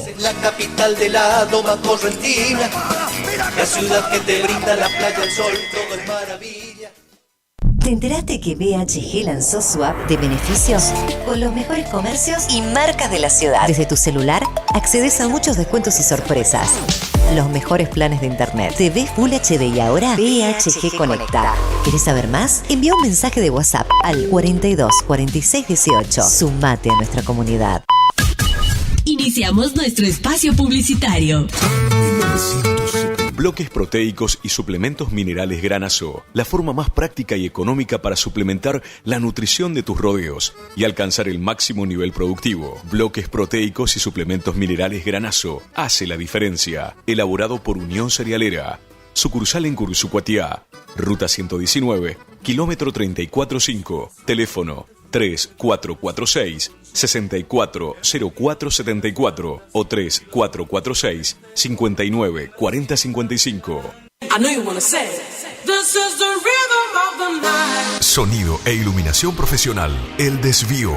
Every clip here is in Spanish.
Es la capital de la Loma Correntina, la ciudad que te brinda la playa, el sol, todo es maravilla. ¿Te enteraste que BHG lanzó su app de beneficios con los mejores comercios y marcas de la ciudad? Desde tu celular accedes a muchos descuentos y sorpresas. Los mejores planes de internet, TV Full HD y ahora BHG Conecta. ¿Querés saber más? Envía un mensaje de WhatsApp al 42 46 18. Sumate a nuestra comunidad. Iniciamos nuestro espacio publicitario. Bloques proteicos y suplementos minerales Granazo, la forma más práctica y económica para suplementar la nutrición de tus rodeos y alcanzar el máximo nivel productivo. Bloques proteicos y suplementos minerales Granazo hace la diferencia. Elaborado por Unión Cerealera. Sucursal en Cursucuatiá, Ruta 119, kilómetro 345, teléfono 3446-640474 o 3446-594055. Sonido e iluminación profesional, El Desvío.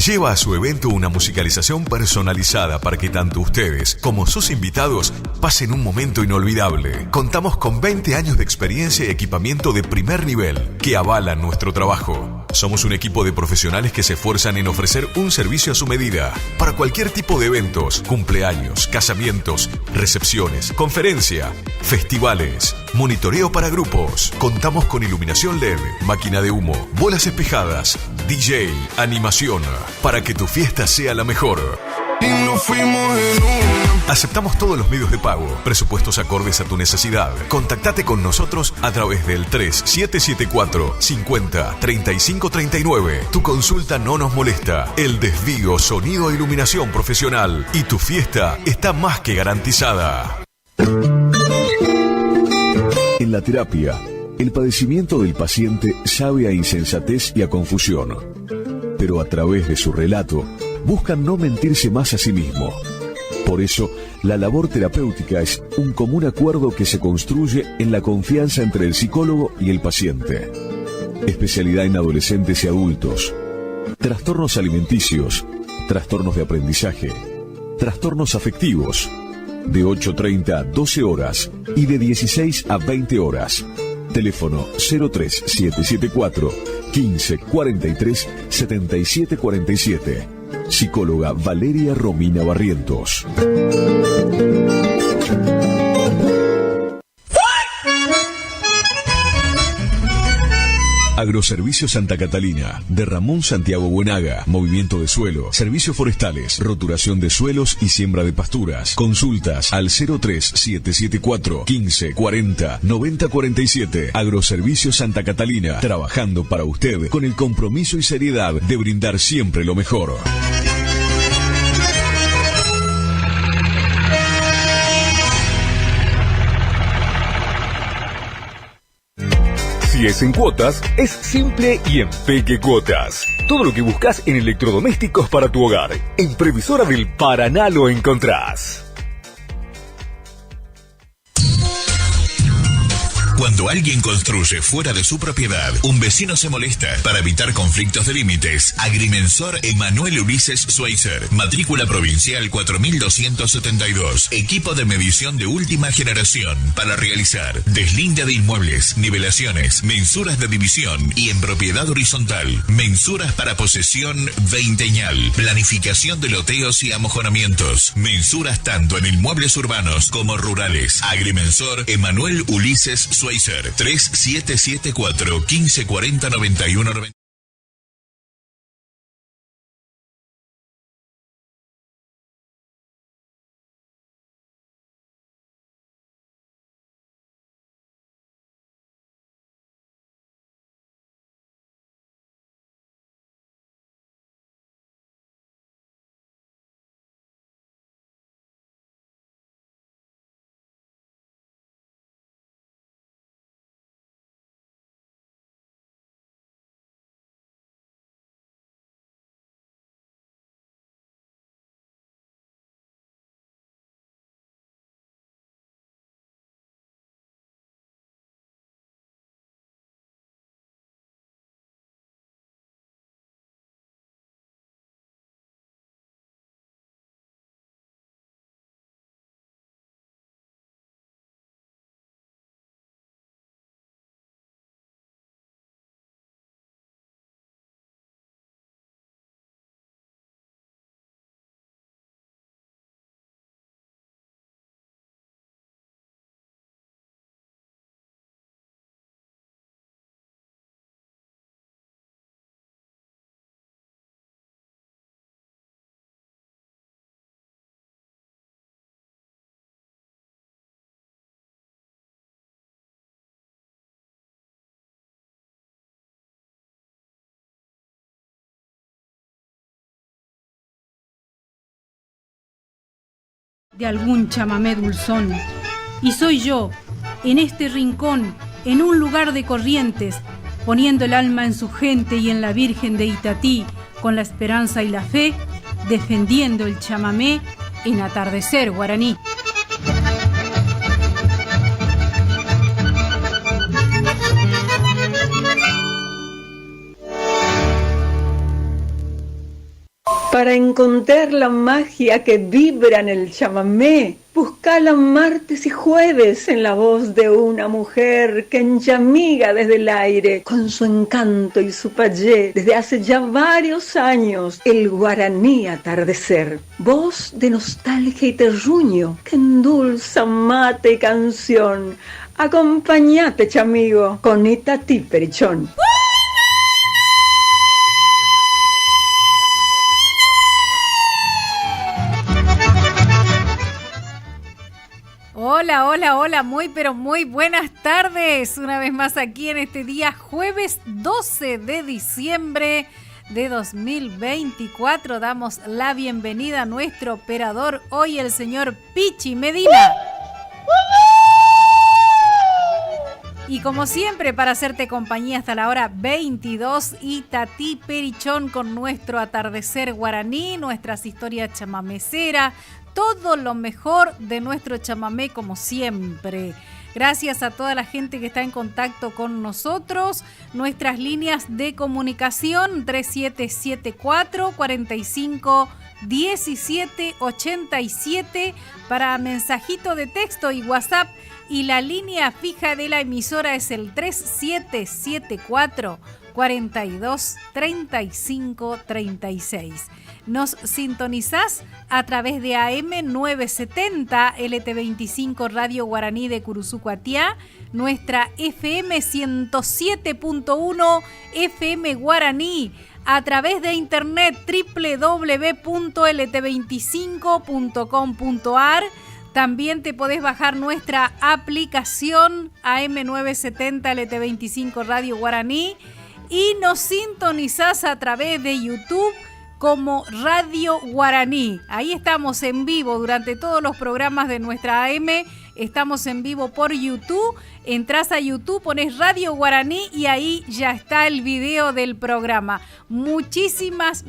Lleva a su evento una musicalización personalizada para que tanto ustedes como sus invitados pasen un momento inolvidable. Contamos con 20 años de experiencia y equipamiento de primer nivel que avalan nuestro trabajo. Somos un equipo de profesionales que se esfuerzan en ofrecer un servicio a su medida para cualquier tipo de eventos, cumpleaños, casamientos, recepciones, conferencia, festivales, monitoreo para grupos. Contamos con iluminación LED, máquina de humo, bolas espejadas, DJ, animación, para que tu fiesta sea la mejor. Y nos fuimos en una. Aceptamos todos los medios de pago, presupuestos acordes a tu necesidad. Contactate con nosotros a través del 3774 50 35 39. Tu consulta no nos molesta. El Desvío, sonido e iluminación profesional. Y tu fiesta está más que garantizada. En la terapia, el padecimiento del paciente sabe a insensatez y a confusión, pero a través de su relato buscan no mentirse más a sí mismo. Por eso, la labor terapéutica es un común acuerdo que se construye en la confianza entre el psicólogo y el paciente. Especialidad en adolescentes y adultos, trastornos alimenticios, trastornos de aprendizaje, trastornos afectivos, de 8:30 a 12 horas y de 16 a 20 horas. Teléfono 03774 15 43 77 47. Psicóloga Valeria Romina Barrientos. Agroservicios Santa Catalina, de Ramón Santiago Buenaga, movimiento de suelo, servicios forestales, roturación de suelos y siembra de pasturas. Consultas al 03774 15 40 90 47. Agroservicios Santa Catalina, trabajando para usted con el compromiso y seriedad de brindar siempre lo mejor. Si es en cuotas, es simple y en Peque Cuotas. Todo lo que buscas en electrodomésticos para tu hogar. En Previsora del Paraná lo encontrás. Cuando alguien construye fuera de su propiedad, un vecino se molesta. Para evitar conflictos de límites, Agrimensor Emanuel Ulises Schweitzer, matrícula provincial 4272, equipo de medición de última generación para realizar deslinde de inmuebles, nivelaciones, mensuras de división y en propiedad horizontal, mensuras para posesión veinteñal, planificación de loteos y amojonamientos, mensuras tanto en inmuebles urbanos como rurales. Agrimensor Emanuel Ulises Schweitzer, 3774 1540 9190. de algún chamamé dulzón. Y soy yo, en este rincón, en un lugar de Corrientes, poniendo el alma en su gente y en la Virgen de Itatí, con la esperanza y la fe, defendiendo el chamamé en Atardecer Guaraní. Para encontrar la magia que vibra en el chamamé, buscala martes y jueves en la voz de una mujer que enllamiga desde el aire con su encanto y su payé desde hace ya varios años el guaraní atardecer. Voz de nostalgia y terruño que endulza mate y canción. Acompañate, chamigo, con Itatí Perichón. Hola, hola, hola, pero muy buenas tardes. Una vez más aquí en este día jueves 12 de diciembre de 2024. Damos la bienvenida a nuestro operador, hoy el señor Pichi Medina. Y como siempre, para hacerte compañía hasta la hora 22, Itatí Perichón con nuestro atardecer guaraní, nuestras historias chamameceras, todo lo mejor de nuestro chamamé como siempre. Gracias a toda la gente que está en contacto con nosotros. Nuestras líneas de comunicación 3774 45 17 87 para mensajito de texto y WhatsApp. Y la línea fija de la emisora es el 3774 42 35 36. Nos sintonizás a través de AM 970 LT25 Radio Guaraní de Curuzucuatiá, nuestra FM 107.1 FM Guaraní, a través de internet www.lt25.com.ar. También te podés bajar nuestra aplicación AM970 LT25 Radio Guaraní y nos sintonizás a través de YouTube como Radio Guaraní. Ahí estamos en vivo durante todos los programas de nuestra AM. Estamos en vivo por YouTube. Entrás a YouTube, pones Radio Guaraní y ahí ya está el video del programa. Muchísimas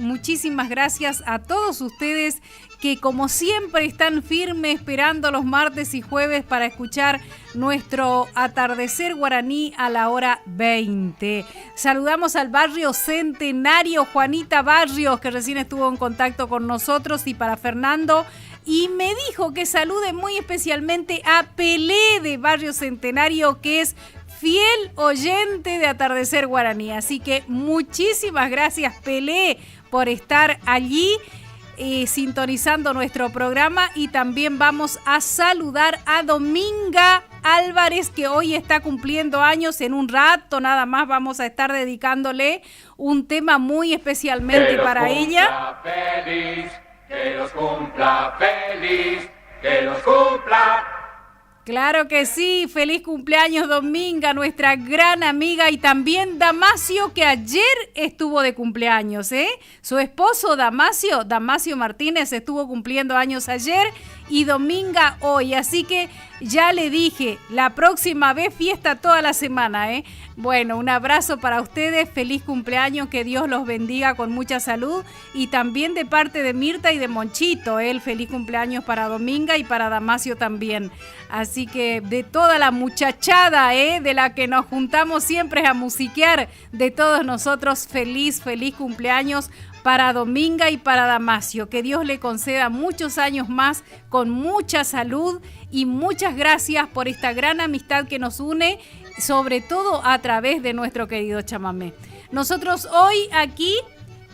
gracias a todos ustedes que como siempre están firmes esperando los martes y jueves para escuchar nuestro atardecer guaraní a la hora 20. Saludamos al barrio Centenario, Juanita Barrios, que recién estuvo en contacto con nosotros, y para Fernando, y me dijo que salude muy especialmente a Pelé de Barrio Centenario, que es fiel oyente de Atardecer Guaraní. Así que muchísimas gracias, Pelé, por estar allí sintonizando nuestro programa. Y también vamos a saludar a Dominga Álvarez, que hoy está cumpliendo años. En un rato nada más vamos a estar dedicándole un tema muy especialmente para ella. Feliz, que los cumpla feliz, que los cumpla. Claro que sí, feliz cumpleaños Dominga, nuestra gran amiga, y también Damasio, que ayer estuvo de cumpleaños, Su esposo Damasio Martínez estuvo cumpliendo años ayer y Dominga hoy, así que ya le dije, la próxima vez fiesta toda la semana, Bueno, un abrazo para ustedes, feliz cumpleaños, que Dios los bendiga con mucha salud, y también de parte de Mirta y de Monchito, el feliz cumpleaños para Dominga y para Damasio también. Así que de toda la muchachada, de la que nos juntamos siempre a musiquear, de todos nosotros, feliz cumpleaños para Dominga y para Damasio. Que Dios le conceda muchos años más con mucha salud, y muchas gracias por esta gran amistad que nos une, sobre todo a través de nuestro querido chamamé. Nosotros hoy aquí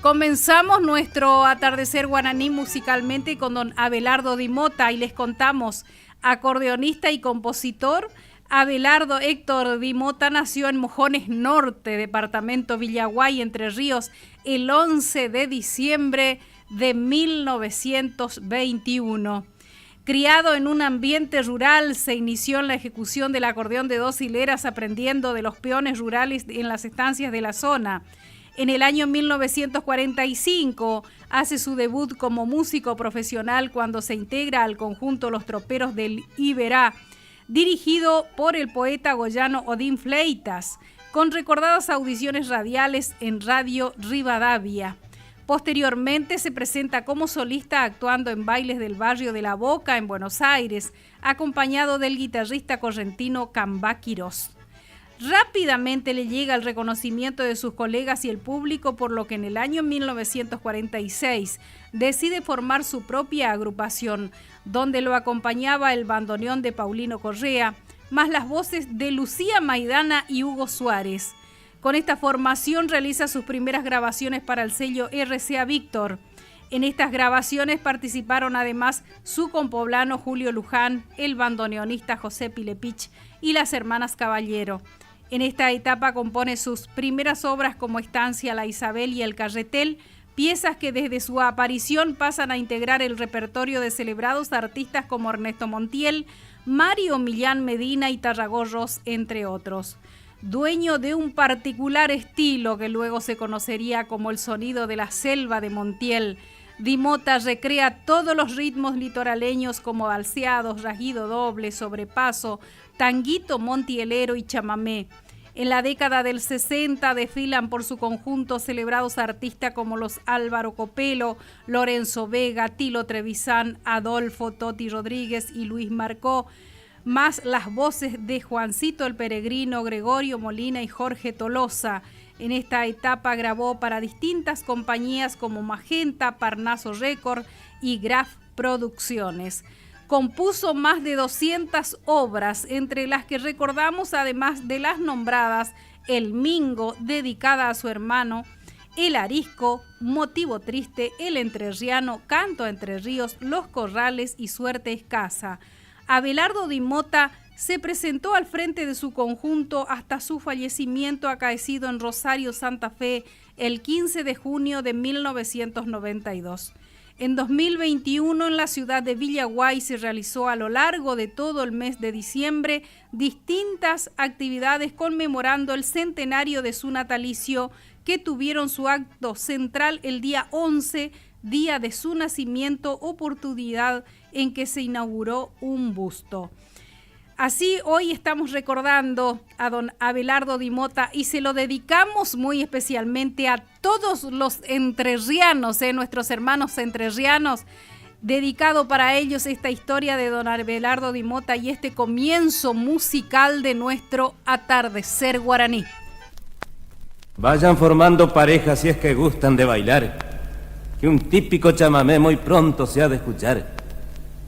comenzamos nuestro atardecer guaraní musicalmente con don Abelardo Di Mota, y les contamos, acordeonista y compositor. Abelardo Héctor Di Mota nació en Mojones Norte, departamento Villaguay, Entre Ríos, el 11 de diciembre de 1921. Criado en un ambiente rural, se inició en la ejecución del acordeón de 2 hileras, aprendiendo de los peones rurales en las estancias de la zona. En el año 1945 hace su debut como músico profesional cuando se integra al conjunto Los Troperos del Iberá, dirigido por el poeta goyano Odín Fleitas, con recordadas audiciones radiales en Radio Rivadavia. Posteriormente se presenta como solista actuando en bailes del barrio de La Boca en Buenos Aires, acompañado del guitarrista correntino Cambá Quirós. Rápidamente le llega el reconocimiento de sus colegas y el público, por lo que en el año 1946 decide formar su propia agrupación, donde lo acompañaba el bandoneón de Paulino Correa, más las voces de Lucía Maidana y Hugo Suárez. Con esta formación realiza sus primeras grabaciones para el sello RCA Víctor. En estas grabaciones participaron además su compoblano Julio Luján, el bandoneonista José Pilepich y las hermanas Caballero. En esta etapa compone sus primeras obras como Estancia La Isabel y El Carretel, piezas que desde su aparición pasan a integrar el repertorio de celebrados artistas como Ernesto Montiel, Mario Millán Medina y Tarragorros, entre otros. Dueño de un particular estilo que luego se conocería como el sonido de la selva de Montiel, Di Mota recrea todos los ritmos litoraleños como balseados, rajido doble, sobrepaso, tanguito montielero y chamamé. En la década del 60 desfilan por su conjunto celebrados artistas como los Álvaro Copelo, Lorenzo Vega, Tilo Trevisan, Adolfo Toti Rodríguez y Luis Marcó, más las voces de Juancito el Peregrino, Gregorio Molina y Jorge Tolosa. En esta etapa grabó para distintas compañías como Magenta, Parnaso Record y Graf Producciones. Compuso más de 200 obras, entre las que recordamos, además de las nombradas, El Mingo, dedicada a su hermano, El Arisco, Motivo Triste, El Entrerriano, Canto a Entre Ríos, Los Corrales y Suerte Escasa. Abelardo Di Mota se presentó al frente de su conjunto hasta su fallecimiento acaecido en Rosario, Santa Fe, el 15 de junio de 1992. En 2021, en la ciudad de Villaguay, se realizó a lo largo de todo el mes de diciembre distintas actividades conmemorando el centenario de su natalicio, que tuvieron su acto central el día 11, día de su nacimiento, oportunidad en que se inauguró un busto. Así, hoy estamos recordando a don Abelardo Di Mota y se lo dedicamos muy especialmente a todos los entrerrianos, nuestros hermanos entrerrianos, dedicado para ellos esta historia de don Abelardo Di Mota y este comienzo musical de nuestro atardecer guaraní. Vayan formando parejas si es que gustan de bailar, que un típico chamamé muy pronto se ha de escuchar.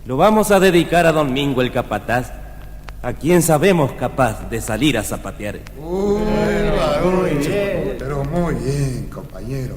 Lo vamos a dedicar a don Mingo el Capataz, a quien sabemos capaz de salir a zapatear. Muy bien, pero muy bien, compañero.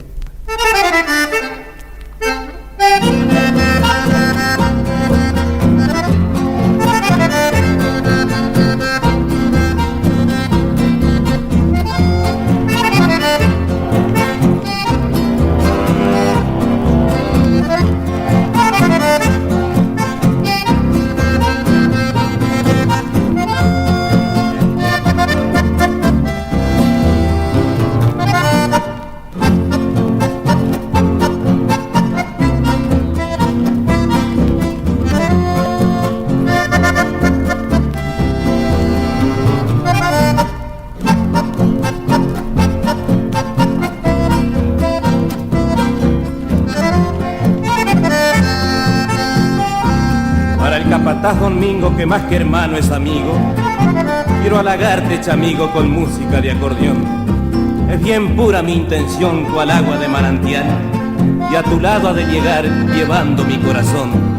Don Mingo, que más que hermano es amigo, quiero halagarte, chamigo, con música de acordeón. Es bien pura mi intención, cual agua de manantial, y a tu lado ha de llegar llevando mi corazón.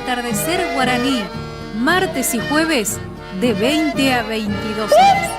Atardecer Guaraní, martes y jueves de 20 a 22 horas.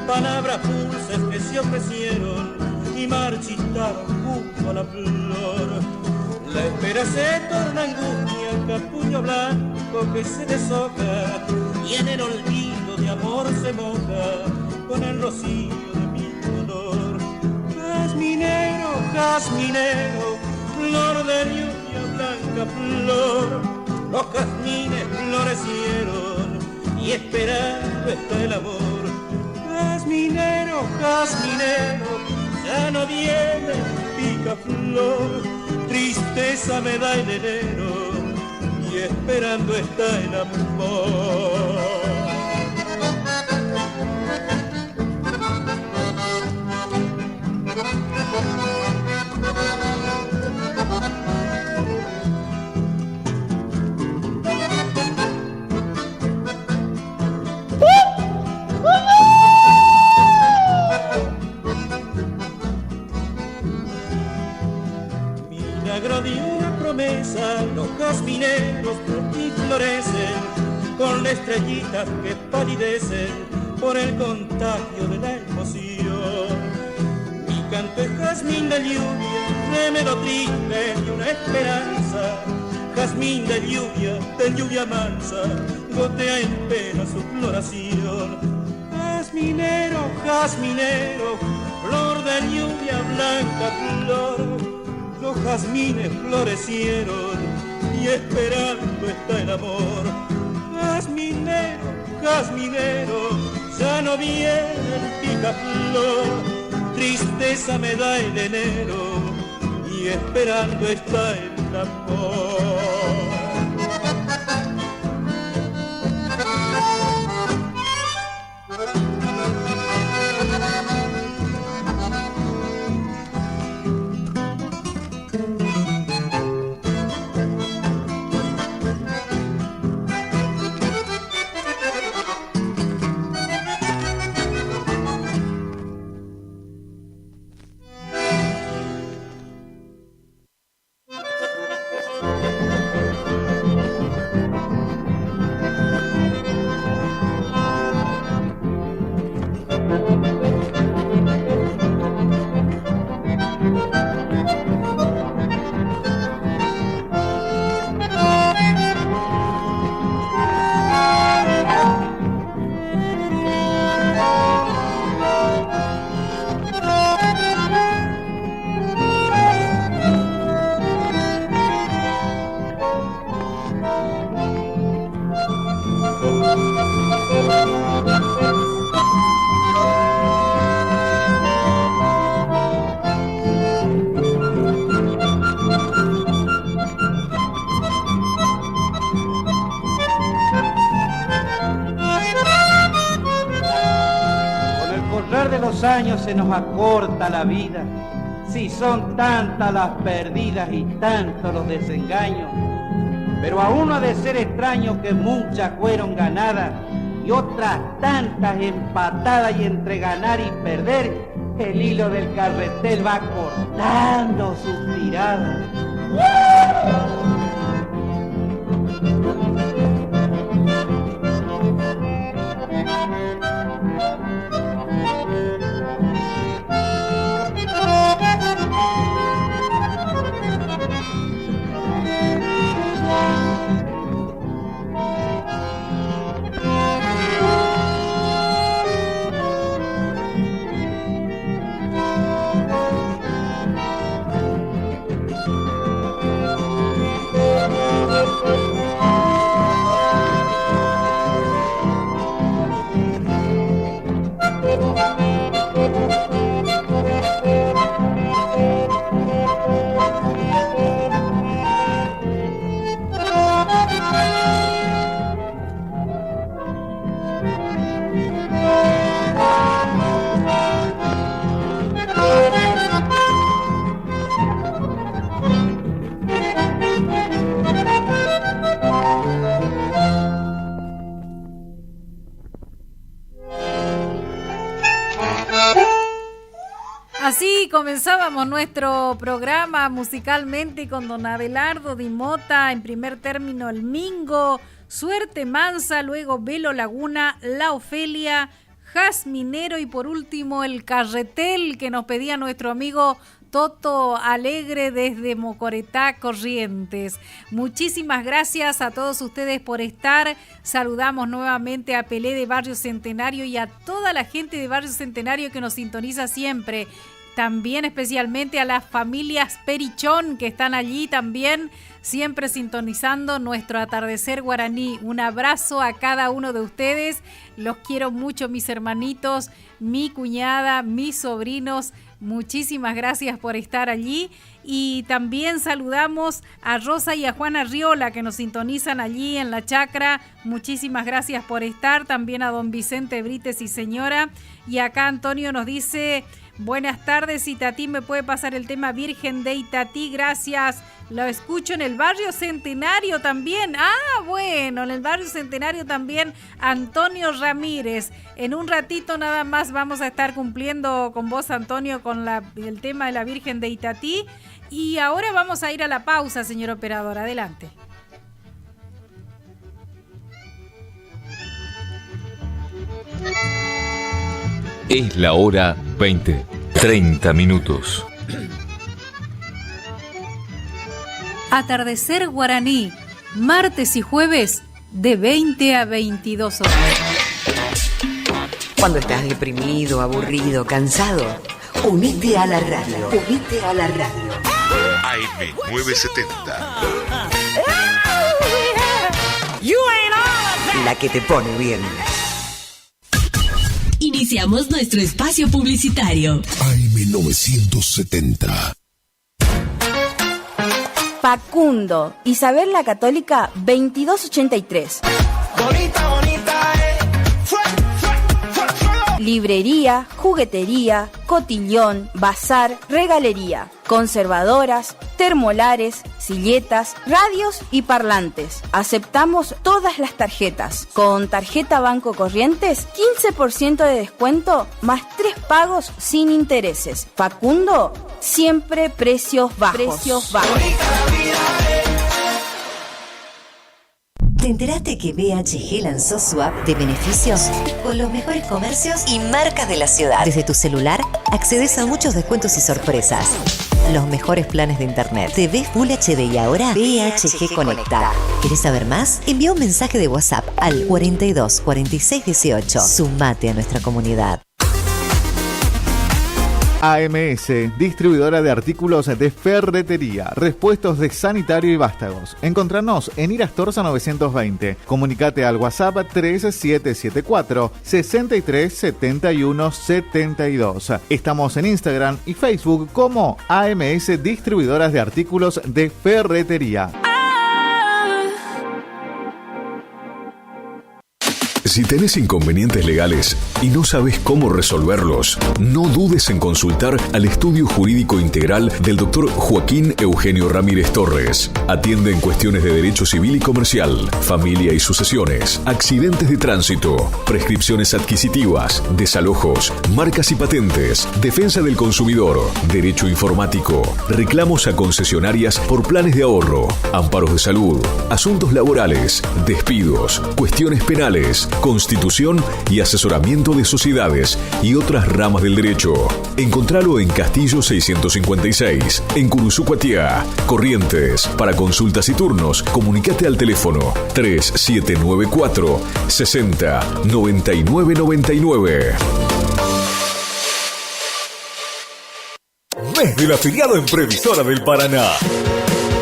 Palabras dulces que se ofrecieron y marchitaron junto a la flor. La espera se torna angustia, capullo blanco que se deshoja y en el olvido de amor se moja con el rocío de mi dolor. Jazminero, jazminero, flor de lluvia, blanca flor. Los jazmines florecieron y esperando está el amor. Jazminero, jazminero, ya no viene pica flor, tristeza me da el enero y esperando está el amor. Los jazmineros y florecen con estrellitas que palidecen por el contagio de la emoción. Mi canto es jazmín de lluvia, remedo triste y una esperanza. Jazmín de lluvia mansa, gotea en pena su floración. Jazminero, jazminero, flor de lluvia, blanca flor. Los jazmines florecieron y esperando está el amor. Jazminero, jazminero, ya no viene el picaflor, tristeza me da el enero y esperando está el amor. Años se nos acorta la vida, si son tantas las perdidas y tantos los desengaños, pero a uno ha de ser extraño que muchas fueron ganadas y otras tantas empatadas, y entre ganar y perder el hilo del carretel va cortando sus tiradas. Así comenzábamos nuestro programa musicalmente con don Abelardo Di Mota, en primer término el Mingo, Suerte Mansa, luego Velo Laguna, La Ofelia, Jazminero y por último el Carretel que nos pedía nuestro amigo Toto Alegre desde Mocoretá, Corrientes. Muchísimas gracias a todos ustedes por estar. Saludamos nuevamente a Pelé de Barrio Centenario y a toda la gente de Barrio Centenario que nos sintoniza siempre. También especialmente a las familias Perichón que están allí también, siempre sintonizando nuestro atardecer guaraní. Un abrazo a cada uno de ustedes. Los quiero mucho, mis hermanitos, mi cuñada, mis sobrinos. Muchísimas gracias por estar allí. Y también saludamos a Rosa y a Juana Riola que nos sintonizan allí en la chacra. Muchísimas gracias por estar. También a don Vicente Brites y señora. Y acá Antonio nos dice: buenas tardes, Itatí, ¿me puede pasar el tema Virgen de Itatí? Gracias. Lo escucho en el Barrio Centenario también. Ah, bueno, en el Barrio Centenario también Antonio Ramírez. En un ratito nada más vamos a estar cumpliendo con vos, Antonio, con el tema de la Virgen de Itatí. Y ahora vamos a ir a la pausa, señor operador. Adelante. Es la hora 20, 30 minutos. Atardecer guaraní, martes y jueves de 20 a 22 horas. Cuando estás deprimido, aburrido, cansado, unite a la radio. Unite a la radio. AM970. la que te pone bien. Iniciamos nuestro espacio publicitario. AM970. Facundo, Isabel la Católica, 2283. Bonita, bonita, Librería, juguetería, cotillón, bazar, regalería, conservadoras, termolares, silletas, radios y parlantes. Aceptamos todas las tarjetas. Con tarjeta Banco Corrientes, 15% de descuento más 3 pagos sin intereses. Facundo, siempre precios bajos. ¿Te enteraste que BHG lanzó su app de beneficios con los mejores comercios y marcas de la ciudad? Desde tu celular accedes a muchos descuentos y sorpresas. Los mejores planes de internet. TV Full HD y ahora BHG Conecta. ¿Querés saber más? Envía un mensaje de WhatsApp al 42 46 18. Sumate a nuestra comunidad. AMS, distribuidora de artículos de ferretería, repuestos de sanitario y vástagos. Encontranos en Irastorza 920. Comunicate al WhatsApp 3774 63 71 72. Estamos en Instagram y Facebook como AMS, distribuidoras de artículos de ferretería. Si tenés inconvenientes legales y no sabes cómo resolverlos, no dudes en consultar al Estudio Jurídico Integral del Dr. Joaquín Eugenio Ramírez Torres. Atiende en cuestiones de derecho civil y comercial, familia y sucesiones, accidentes de tránsito, prescripciones adquisitivas, desalojos, marcas y patentes, defensa del consumidor, derecho informático, reclamos a concesionarias por planes de ahorro, amparos de salud, asuntos laborales, despidos, cuestiones penales, constitución y asesoramiento de sociedades y otras ramas del derecho. Encontralo en Castillo 656, en Curuzucuatiá, Corrientes. Para consultas y turnos, comunicate al teléfono 3794 60 99 99. Mes del afiliado en Previsora del Paraná.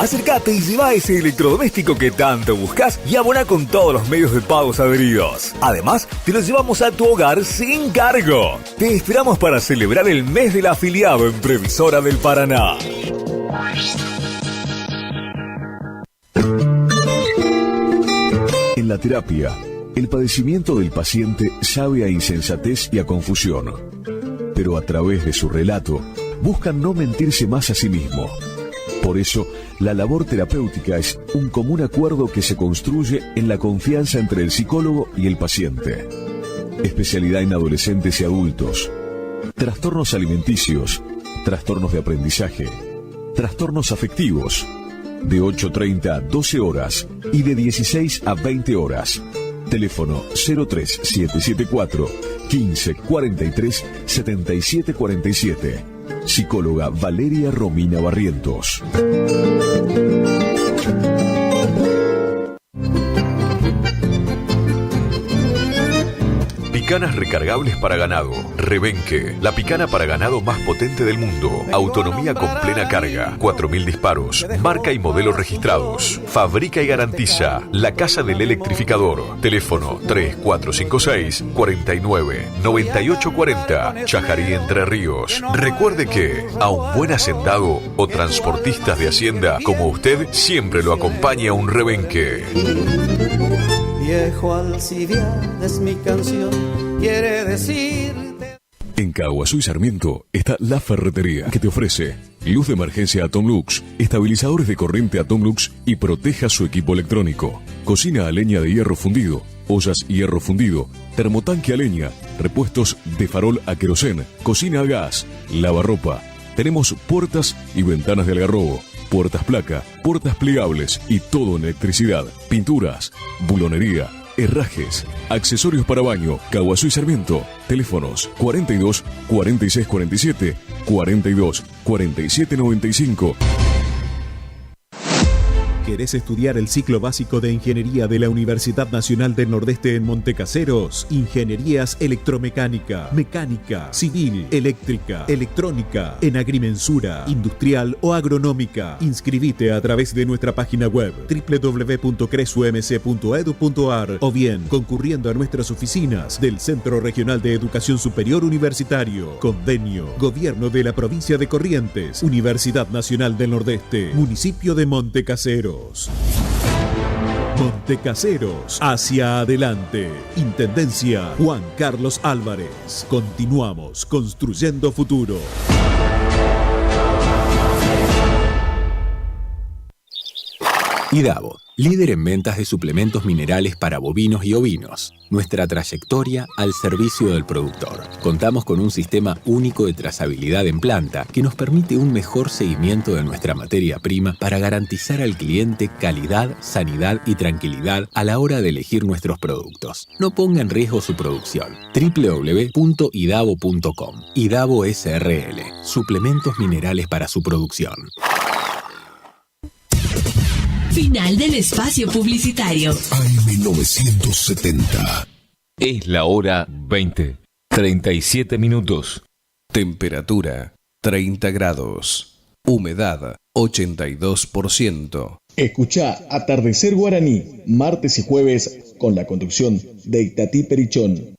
Acércate y lleva ese electrodoméstico que tanto buscas y abona con todos los medios de pagos adheridos. Además, te lo llevamos a tu hogar sin cargo. Te esperamos para celebrar el mes del afiliado en Previsora del Paraná. En la terapia, el padecimiento del paciente sabe a insensatez y a confusión, pero a través de su relato buscan no mentirse más a sí mismo. Por eso, la labor terapéutica es un común acuerdo que se construye en la confianza entre el psicólogo y el paciente. Especialidad en adolescentes y adultos. Trastornos alimenticios, trastornos de aprendizaje, trastornos afectivos. De 8:30 a 12 horas y de 16 a 20 horas. Teléfono 03774 15 43 77 47. Psicóloga Valeria Romina Barrientos. Picanas recargables para ganado. Rebenque, la picana para ganado más potente del mundo. Autonomía con plena carga. 4.000 disparos. Marca y modelo registrados. Fabrica y garantiza La Casa del Electrificador. Teléfono 3456 49 98 40. Chajarí, Entre Ríos. Recuerde que a un buen hacendado o transportistas de hacienda como usted siempre lo acompaña un rebenque. Viejo Alcibiades es mi canción, quiere decirte. En Caguazú y Sarmiento está La Ferretería, que te ofrece luz de emergencia Atomlux, estabilizadores de corriente Atomlux y proteja su equipo electrónico. Cocina a leña de hierro fundido, ollas hierro fundido, termotanque a leña, repuestos de farol a querosén, cocina a gas, lavarropa. Tenemos puertas y ventanas de algarrobo, puertas placa, puertas plegables y todo en electricidad, pinturas, bulonería, herrajes, accesorios para baño. Caguazú y Sarmiento. Teléfonos 42 46 47 42 47 95. ¿Querés estudiar el ciclo básico de Ingeniería de la Universidad Nacional del Nordeste en Montecaseros? Ingenierías electromecánica, mecánica, civil, eléctrica, electrónica, en agrimensura, industrial o agronómica. Inscribite a través de nuestra página web www.cresumc.edu.ar o bien concurriendo a nuestras oficinas del Centro Regional de Educación Superior Universitario. Convenio, Gobierno de la Provincia de Corrientes, Universidad Nacional del Nordeste, Municipio de Montecaseros. Montecaseros, hacia adelante. Intendencia Juan Carlos Álvarez. Continuamos construyendo futuro. IDAVO, líder en ventas de suplementos minerales para bovinos y ovinos. Nuestra trayectoria al servicio del productor. Contamos con un sistema único de trazabilidad en planta que nos permite un mejor seguimiento de nuestra materia prima para garantizar al cliente calidad, sanidad y tranquilidad a la hora de elegir nuestros productos. No ponga en riesgo su producción. www.idavo.com. IDAVO SRL. Suplementos minerales para su producción. Final del espacio publicitario. AM970. Es la hora 20:37. Temperatura 30 grados. Humedad 82%. Escuchá Atardecer Guaraní, martes y jueves, con la conducción de Itatí Perichón.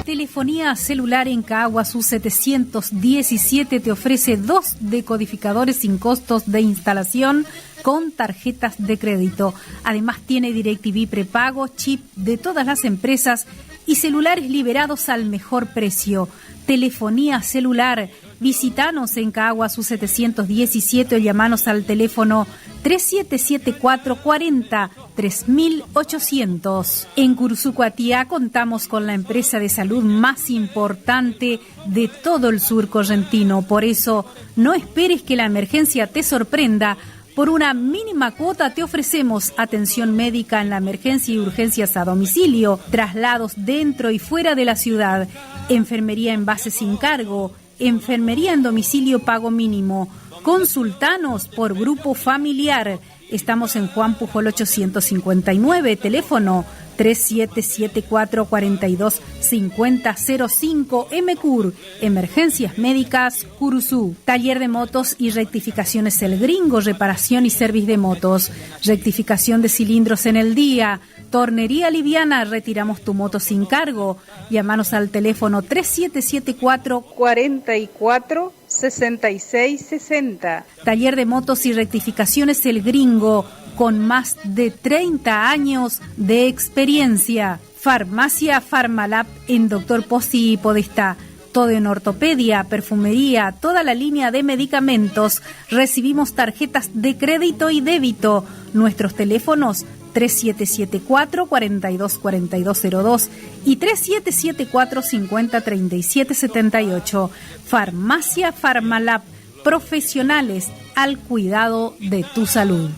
Telefonía celular en Caguazú 717 te ofrece 2 decodificadores sin costos de instalación con tarjetas de crédito. Además tiene DirecTV prepago, chip de todas las empresas y celulares liberados al mejor precio. Telefonía celular. Visítanos en Caguazú 717 o llamanos al teléfono 3774 40 3800. En Cursucuatía contamos con la empresa de salud más importante de todo el sur correntino. Por eso, no esperes que la emergencia te sorprenda. Por una mínima cuota te ofrecemos atención médica en la emergencia y urgencias a domicilio, traslados dentro y fuera de la ciudad, enfermería en base sin cargo, enfermería en domicilio pago mínimo. Consultanos por grupo familiar. Estamos en Juan Pujol 859, teléfono 3774-425005, MCUR, Emergencias Médicas, Curuzú. Taller de motos y rectificaciones El Gringo, reparación y servicio de motos, rectificación de cilindros en el día, tornería liviana, retiramos tu moto sin cargo. Llámanos al teléfono 3774-446660. Taller de motos y rectificaciones El Gringo, con más de 30 años de experiencia. Farmacia Farmalab en Dr. Pozzi y Podestá. Todo en ortopedia, perfumería, toda la línea de medicamentos. Recibimos tarjetas de crédito y débito. Nuestros teléfonos 3774-424202 y 3774-503778. Farmacia Farmalab. Profesionales al cuidado de tu salud.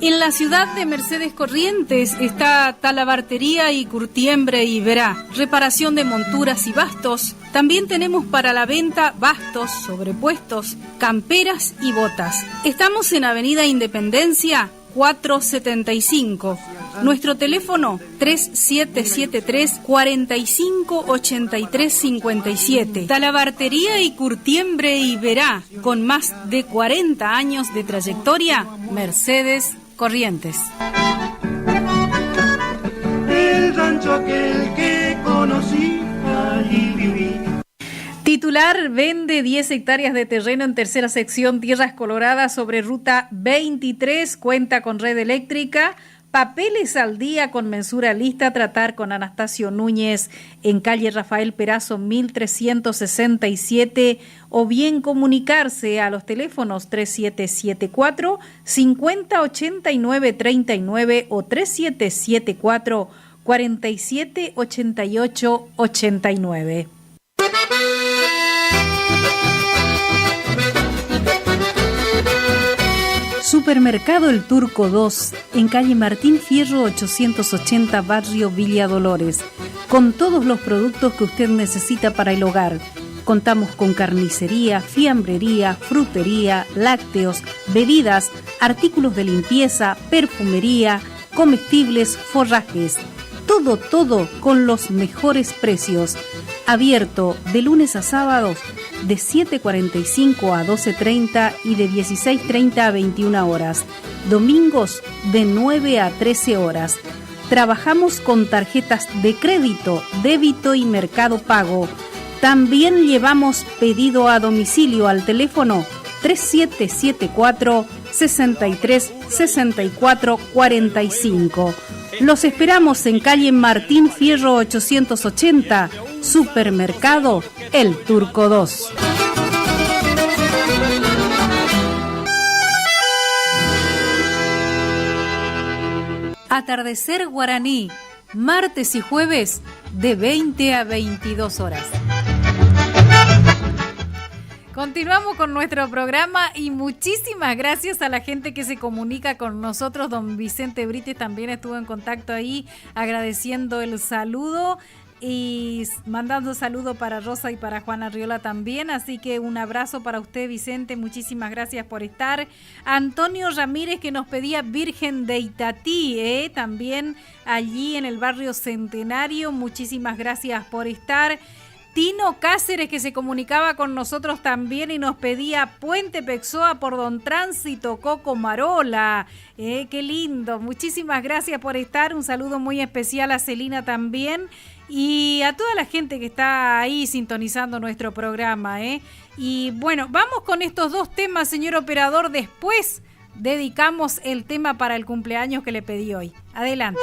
En la ciudad de Mercedes Corrientes está Talabartería y Curtiembre y Verá, reparación de monturas y bastos. También tenemos para la venta bastos, sobrepuestos, camperas y botas. Estamos en Avenida Independencia 475. Nuestro teléfono 3773-458357. Talabartería y Curtiembre y Verá, con más de 40 años de trayectoria, Mercedes Corrientes. El rancho aquel que conocí, allí viví. Titular vende 10 hectáreas de terreno en tercera sección Tierras Coloradas sobre ruta 23, cuenta con red eléctrica. Papeles al día con mensura lista. Tratar con Anastasio Núñez en calle Rafael Perazo 1367 o bien comunicarse a los teléfonos 3774 508939 o 3774 478889. Supermercado El Turco 2, en calle Martín Fierro 880, barrio Villa Dolores, con todos los productos que usted necesita para el hogar. Contamos con carnicería, fiambrería, frutería, lácteos, bebidas, artículos de limpieza, perfumería, comestibles, forrajes. Todo con los mejores precios. Abierto de lunes a sábados de 7:45 a 12:30 y de 16:30 a 21 horas. Domingos de 9 a 13 horas. Trabajamos con tarjetas de crédito, débito y Mercado Pago. También llevamos pedido a domicilio al teléfono 3774 63 64 45. Los esperamos en calle Martín Fierro 880, Supermercado El Turco 2. Atardecer Guaraní, martes y jueves de 20 a 22 horas. Continuamos con nuestro programa y muchísimas gracias a la gente que se comunica con nosotros. Don Vicente Brites también estuvo en contacto ahí agradeciendo el saludo y mandando saludo para Rosa y para Juana Riola también. Así que un abrazo para usted, Vicente. Muchísimas gracias por estar. Antonio Ramírez, que nos pedía Virgen de Itatí, también allí en el barrio Centenario. Muchísimas gracias por estar. Tino Cáceres, que se comunicaba con nosotros también y nos pedía Puente Pexoa por Don Tránsito Coco Marola. Qué lindo. Muchísimas gracias por estar. Un saludo muy especial a Celina también y a toda la gente que está ahí sintonizando nuestro programa. Y bueno, vamos con estos dos temas, señor operador. Después dedicamos el tema para el cumpleaños que le pedí hoy. Adelante.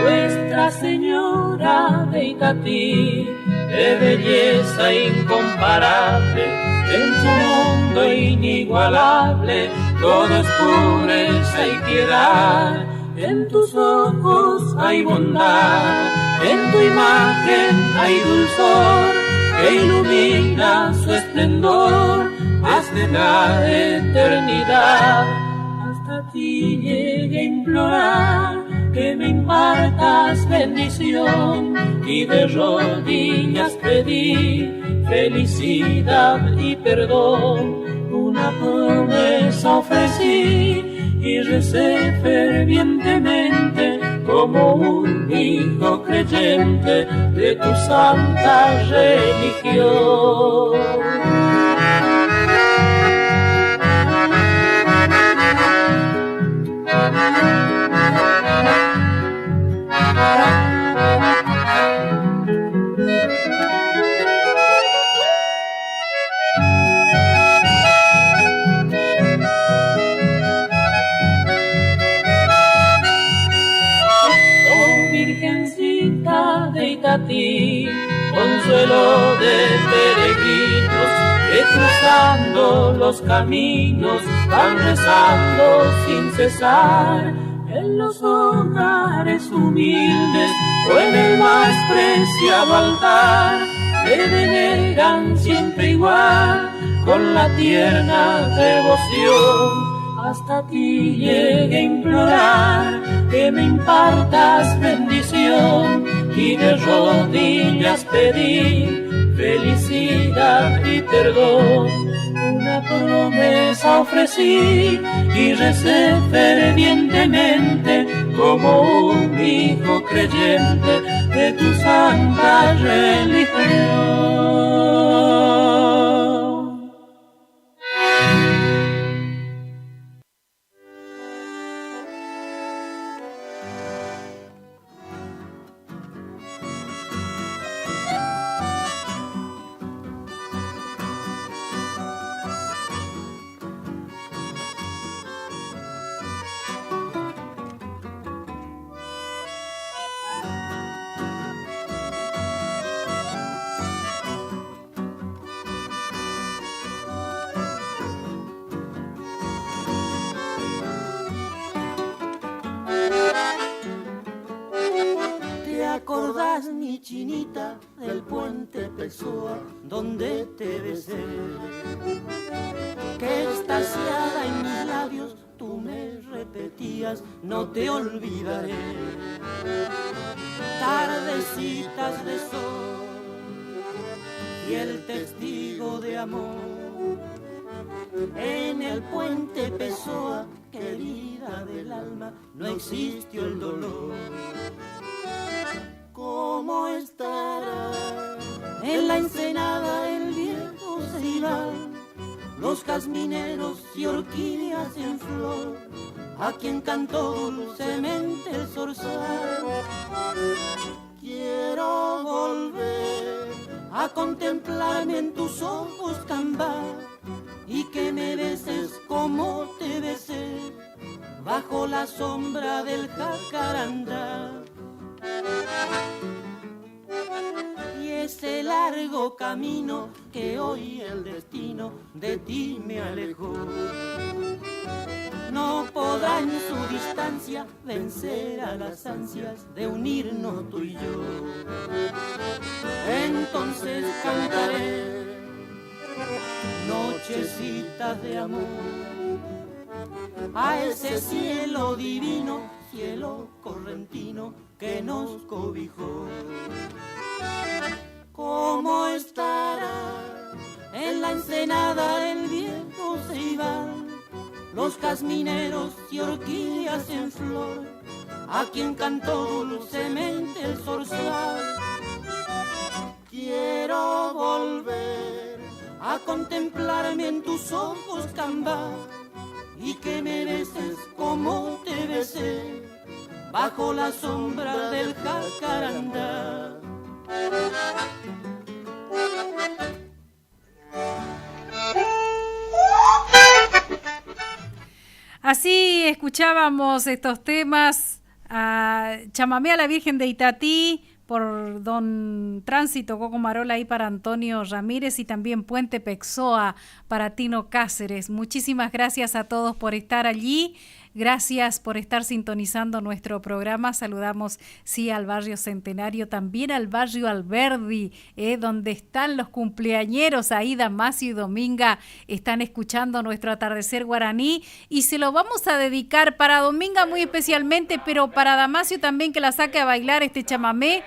Nuestra Señora de Itatí, de belleza incomparable, en su mundo inigualable, todo es pureza y piedad. En tus ojos hay bondad, en tu imagen hay dulzor, que ilumina su esplendor desde la eternidad. Hasta ti llegué a implorar que me impartas bendición y de rodillas pedí felicidad y perdón. Una promesa ofrecí y recé fervientemente como un hijo creyente de tu santa religión. Ti, consuelo de peregrinos que cruzando los caminos van rezando sin cesar en los hogares humildes o en el más preciado altar, te veneran siempre igual con la tierna devoción. Hasta ti llegué a implorar que me impartas bendición y de rodillas pedí felicidad y perdón. Una promesa ofrecí y recé fervientemente como un hijo creyente de tu santa religión. el puente Pessoa donde te besé. Que extasiada en mis labios tú me repetías, no te olvidaré. Tardecitas de sol y el testigo de amor. En el puente Pessoa, querida del alma, no existió el dolor. ¿Cómo estará en la ensenada el viejo ceibal? Los jazmineros y orquídeas en flor, a quien cantó dulcemente el zorzal. Quiero volver a contemplarme en tus ojos, Cambá, y que me beses como te besé, bajo la sombra del jacarandá. Y ese largo camino que hoy el destino de ti me alejó, no podrá en su distancia vencer a las ansias de unirnos tú y yo. Entonces cantaré nochecitas de amor a ese cielo divino, cielo correntino que nos cobijó. ¿Cómo estará en la ensenada el viejo ceibal? Los jazmineros y orquídeas en flor, a quien cantó dulcemente el zorzal. Quiero volver a contemplarme en tus ojos, Cambá, y que me beses como te besé, bajo la sombra del jacarandá. Así escuchábamos estos temas, Chamamé a la Virgen de Itatí, por don Tránsito Coco Marola y para Antonio Ramírez, y también Puente Pessoa para Tino Cáceres. Muchísimas gracias a todos por estar allí. Gracias por estar sintonizando nuestro programa. Saludamos, sí, al barrio Centenario, también al barrio Alberdi, donde están los cumpleañeros. Ahí Damasio y Dominga están escuchando nuestro atardecer guaraní, y se lo vamos a dedicar para Dominga muy especialmente, pero para Damasio también, que la saque a bailar este chamamé,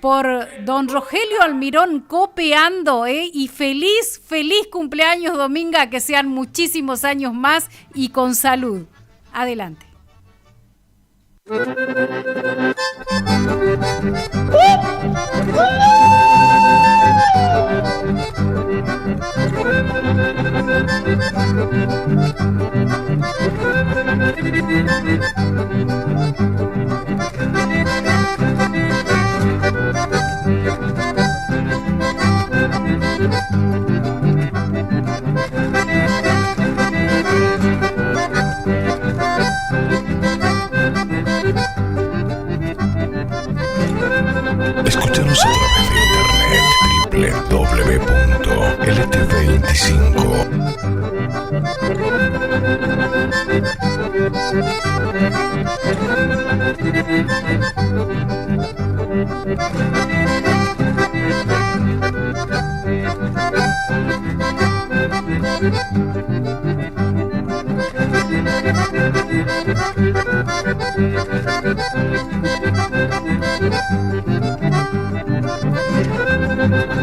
por don Rogelio Almirón copeando, y feliz cumpleaños, Dominga, que sean muchísimos años más y con salud. Adelante. Escúchanos a través de internet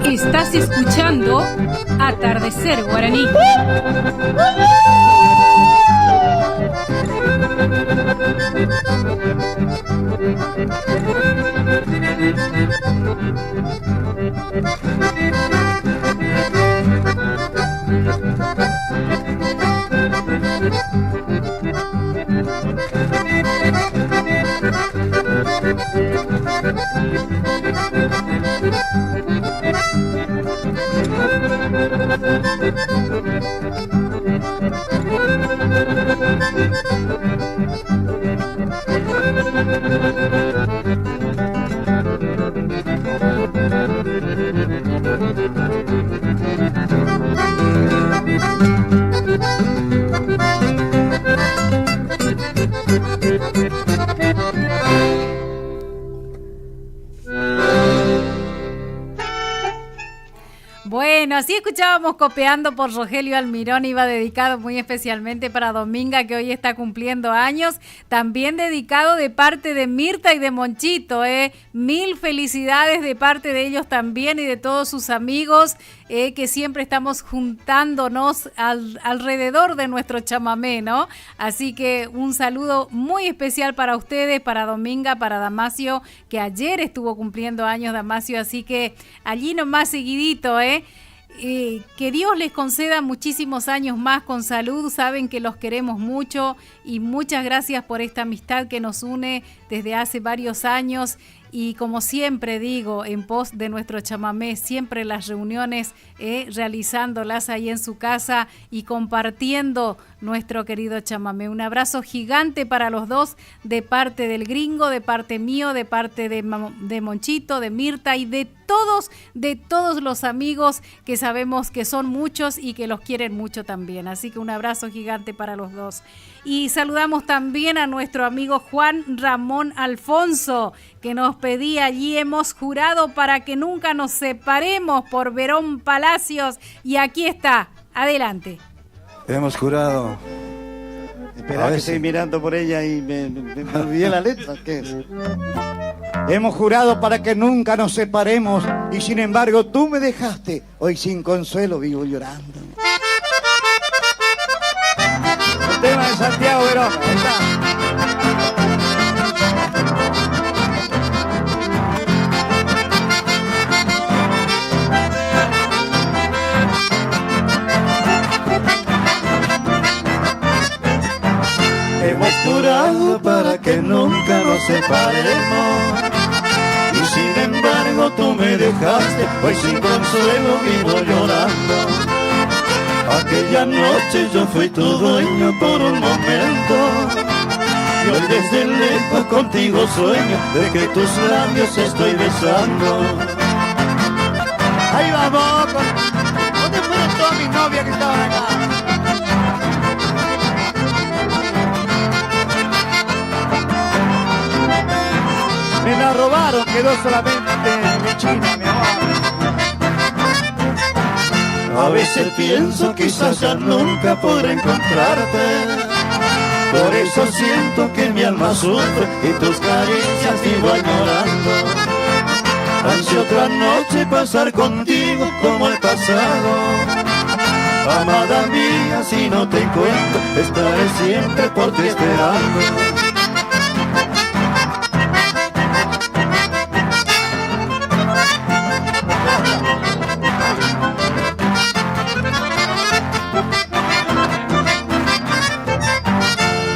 Estás escuchando Atardecer Guaraní. Bueno, así escuchábamos Copeando por Rogelio Almirón, iba dedicado muy especialmente para Dominga, que hoy está cumpliendo años, también dedicado de parte de Mirta y de Monchito, mil felicidades de parte de ellos también y de todos sus amigos, que siempre estamos juntándonos alrededor de nuestro chamamé, ¿no? Así que un saludo muy especial para ustedes, para Dominga, para Damasio, que ayer estuvo cumpliendo años Damasio, así que allí nomás seguidito, que Dios les conceda muchísimos años más con salud, saben que los queremos mucho y muchas gracias por esta amistad que nos une desde hace varios años. Y como siempre digo, en pos de nuestro chamamé, siempre las reuniones, realizándolas ahí en su casa y compartiendo nuestro querido chamamé. Un abrazo gigante para los dos, de parte del Gringo, de parte mío, de parte de Monchito, de Mirta y de todos los amigos que sabemos que son muchos y que los quieren mucho también. Así que un abrazo gigante para los dos. Y saludamos también a nuestro amigo Juan Ramón Alfonso, que nos pedía allí, hemos jurado para que nunca nos separemos, por Verón Palacios. Y aquí está, adelante. Hemos jurado. Espera que estoy mirando por ella y me olvidé la letra. ¿Qué es? Hemos jurado para que nunca nos separemos y sin embargo tú me dejaste. Hoy sin consuelo vivo llorando. El tema de Santiago Verón. Ahí está. Hemos jurado para que nunca nos separemos y sin embargo tú me dejaste, hoy sin consuelo vivo llorando. Aquella noche yo fui tu dueño por un momento y hoy desde lejos contigo sueño de que tus labios estoy besando. Ahí vamos, ¿dónde fueron todas mis novias que estaban acá? Me la robaron, quedó solamente mi china, mi amor. A veces pienso quizás ya nunca podré encontrarte. Por eso siento que mi alma sufre y tus caricias vivo añorando. Ansio otra noche pasar contigo como el pasado. Amada mía, si no te encuentro, estaré siempre por ti esperando.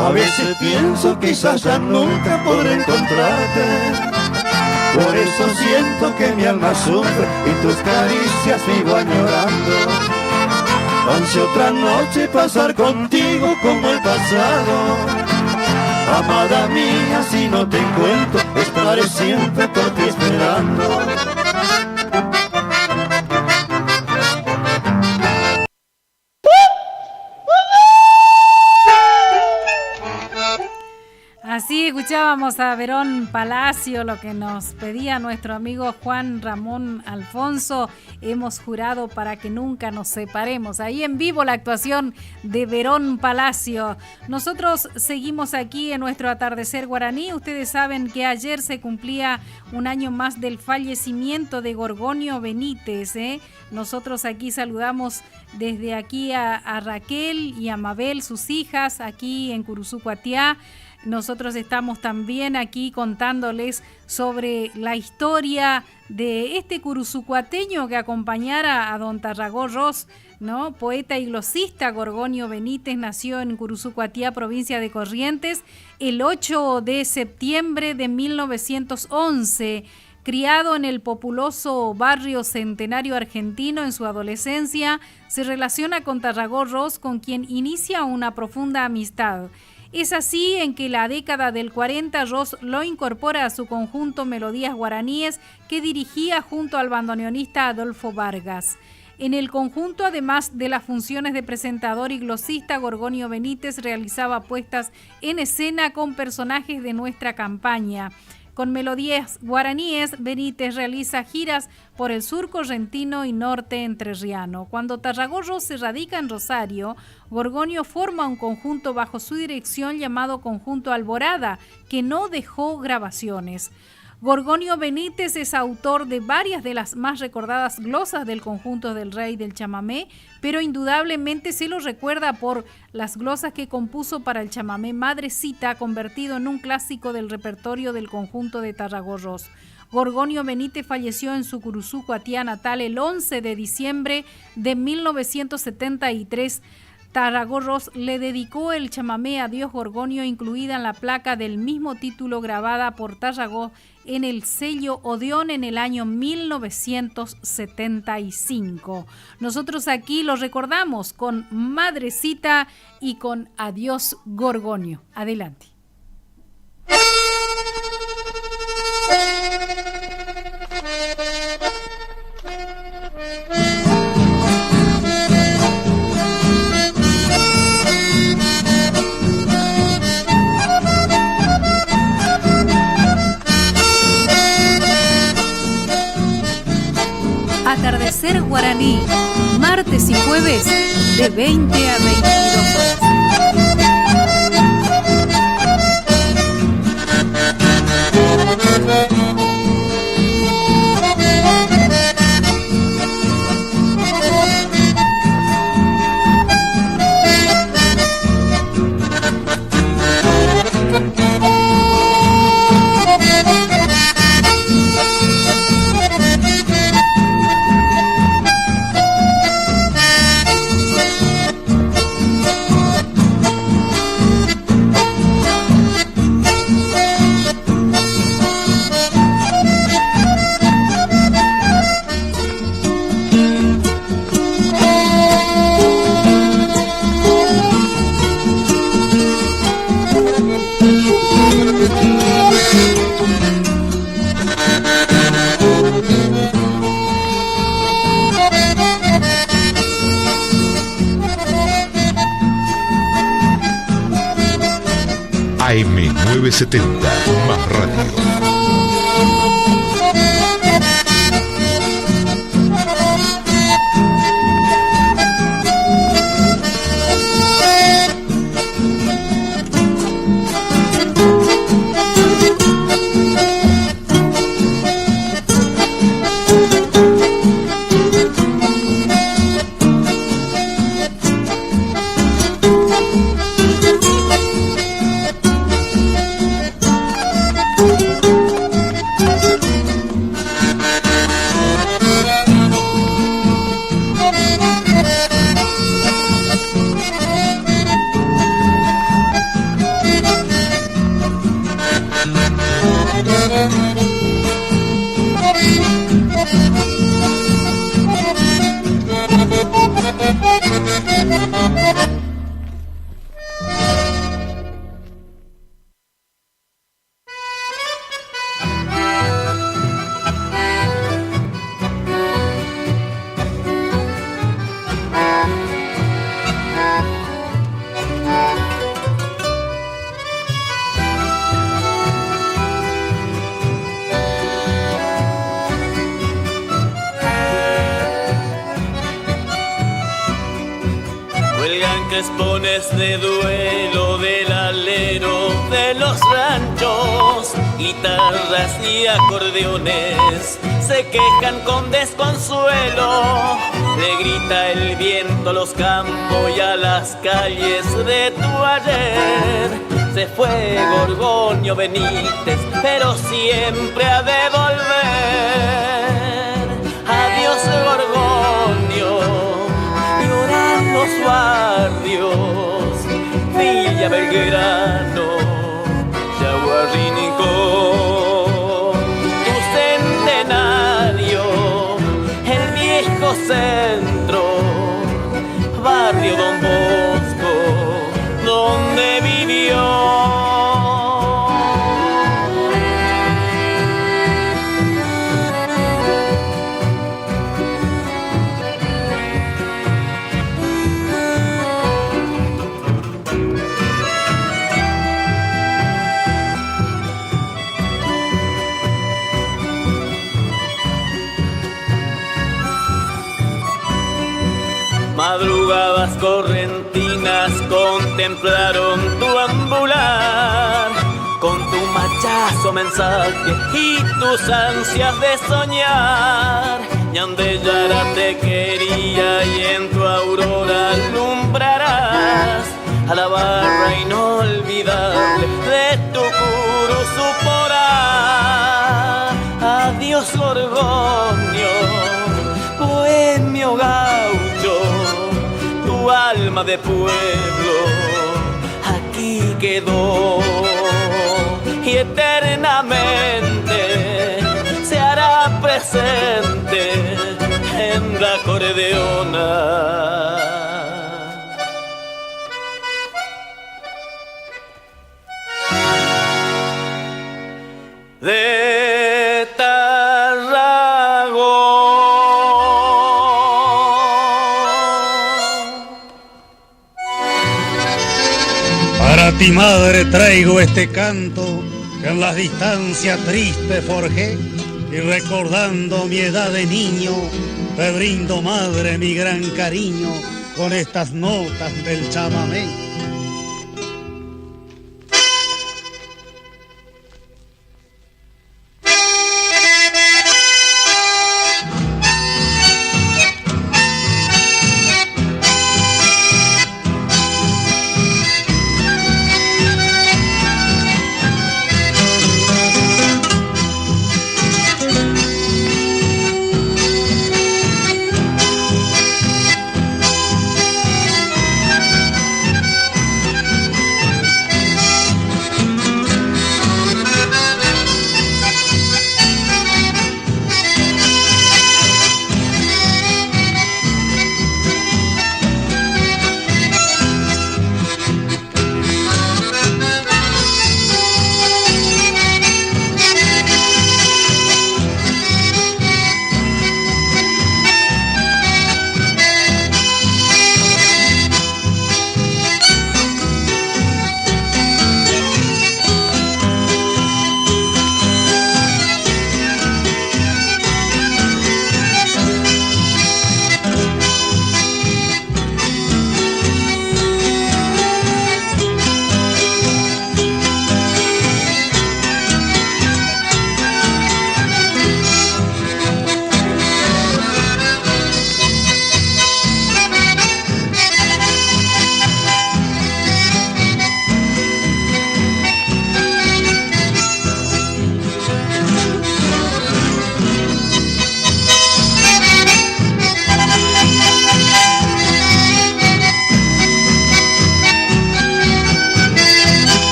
A veces pienso quizás ya nunca podré encontrarte. Por eso siento que mi alma sufre y tus caricias vivo añorando. Ansio otra noche pasar contigo como el pasado. Amada mía, si no te encuentro, estaré siempre por ti esperando. Así escuchábamos a Verón Palacio, lo que nos pedía nuestro amigo Juan Ramón Alfonso. Hemos jurado para que nunca nos separemos. Ahí en vivo la actuación de Verón Palacio. Nosotros seguimos aquí en nuestro atardecer guaraní. Ustedes saben que ayer se cumplía un año más del fallecimiento de Gorgonio Benítez. Nosotros aquí saludamos desde aquí a Raquel y a Mabel, sus hijas, aquí en Curuzú Cuatiá. Nosotros estamos también aquí contándoles sobre la historia de este curuzucuateño que acompañara a don Tarragó Ros, ¿no? Poeta y glosista. Gorgonio Benítez nació en Curuzú Cuatiá, provincia de Corrientes, el 8 de septiembre de 1911. Criado en el populoso barrio Centenario argentino en su adolescencia, se relaciona con Tarragó Ros, con quien inicia una profunda amistad. Es así en que la década del 40 Ros lo incorpora a su conjunto Melodías Guaraníes, que dirigía junto al bandoneonista Adolfo Vargas. En el conjunto, además de las funciones de presentador y glosista, Gorgonio Benítez realizaba puestas en escena con personajes de nuestra campaña, Con melodías guaraníes, Benítez realiza giras por el sur correntino y norte entrerriano. Cuando Tarragorros se radica en Rosario, Gorgonio forma un conjunto bajo su dirección llamado Conjunto Alborada, que no dejó grabaciones. Gorgonio Benítez es autor de varias de las más recordadas glosas del conjunto del Rey del Chamamé, pero indudablemente se lo recuerda por las glosas que compuso para el chamamé Madrecita, convertido en un clásico del repertorio del conjunto de Tarragorros. Gorgonio Benítez falleció en su Curuzú, Cuatiá natal, el 11 de diciembre de 1973. Tarragorros le dedicó el chamamé a Dios Gorgonio, incluida en la placa del mismo título grabada por Tarragó en el sello Odeón en el año 1975. Nosotros aquí lo recordamos con Madrecita y con Adiós Gorgonio. Adelante. Atardecer Guaraní, martes y jueves de 20 a 22 horas. AM970, más radio. Crespones de duelo del alero de los ranchos, guitarras y acordeones se quejan con desconsuelo. Le grita el viento a los campos y a las calles de tu ayer. Se fue Gorgonio Benítez, pero siempre ha de volver. Adiós Gorgonio, lloran los barrios, Villa Belgrano, Yaguarrincón, tu centenario, el viejo centro, barrio Don Bosco, donde vivió. Madrugadas correntinas contemplaron tu ambular, con tu machazo mensaje y tus ansias de soñar. Ñandeyara te quería y en tu aurora alumbrarás a la barra inolvidable de tu Curuzuporá. Adiós Orgoño, bohemio gaucho, tu alma de pueblo aquí quedó y eternamente se hará presente en la acordeona. De Tarragón. Para ti, madre, traigo este canto que en las distancias tristes forjé, y recordando mi edad de niño te brindo, madre, mi gran cariño con estas notas del chamamé.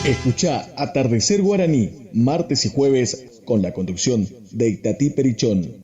Escuchá Atardecer Guaraní, martes y jueves, con la conducción de Itatí Perichón.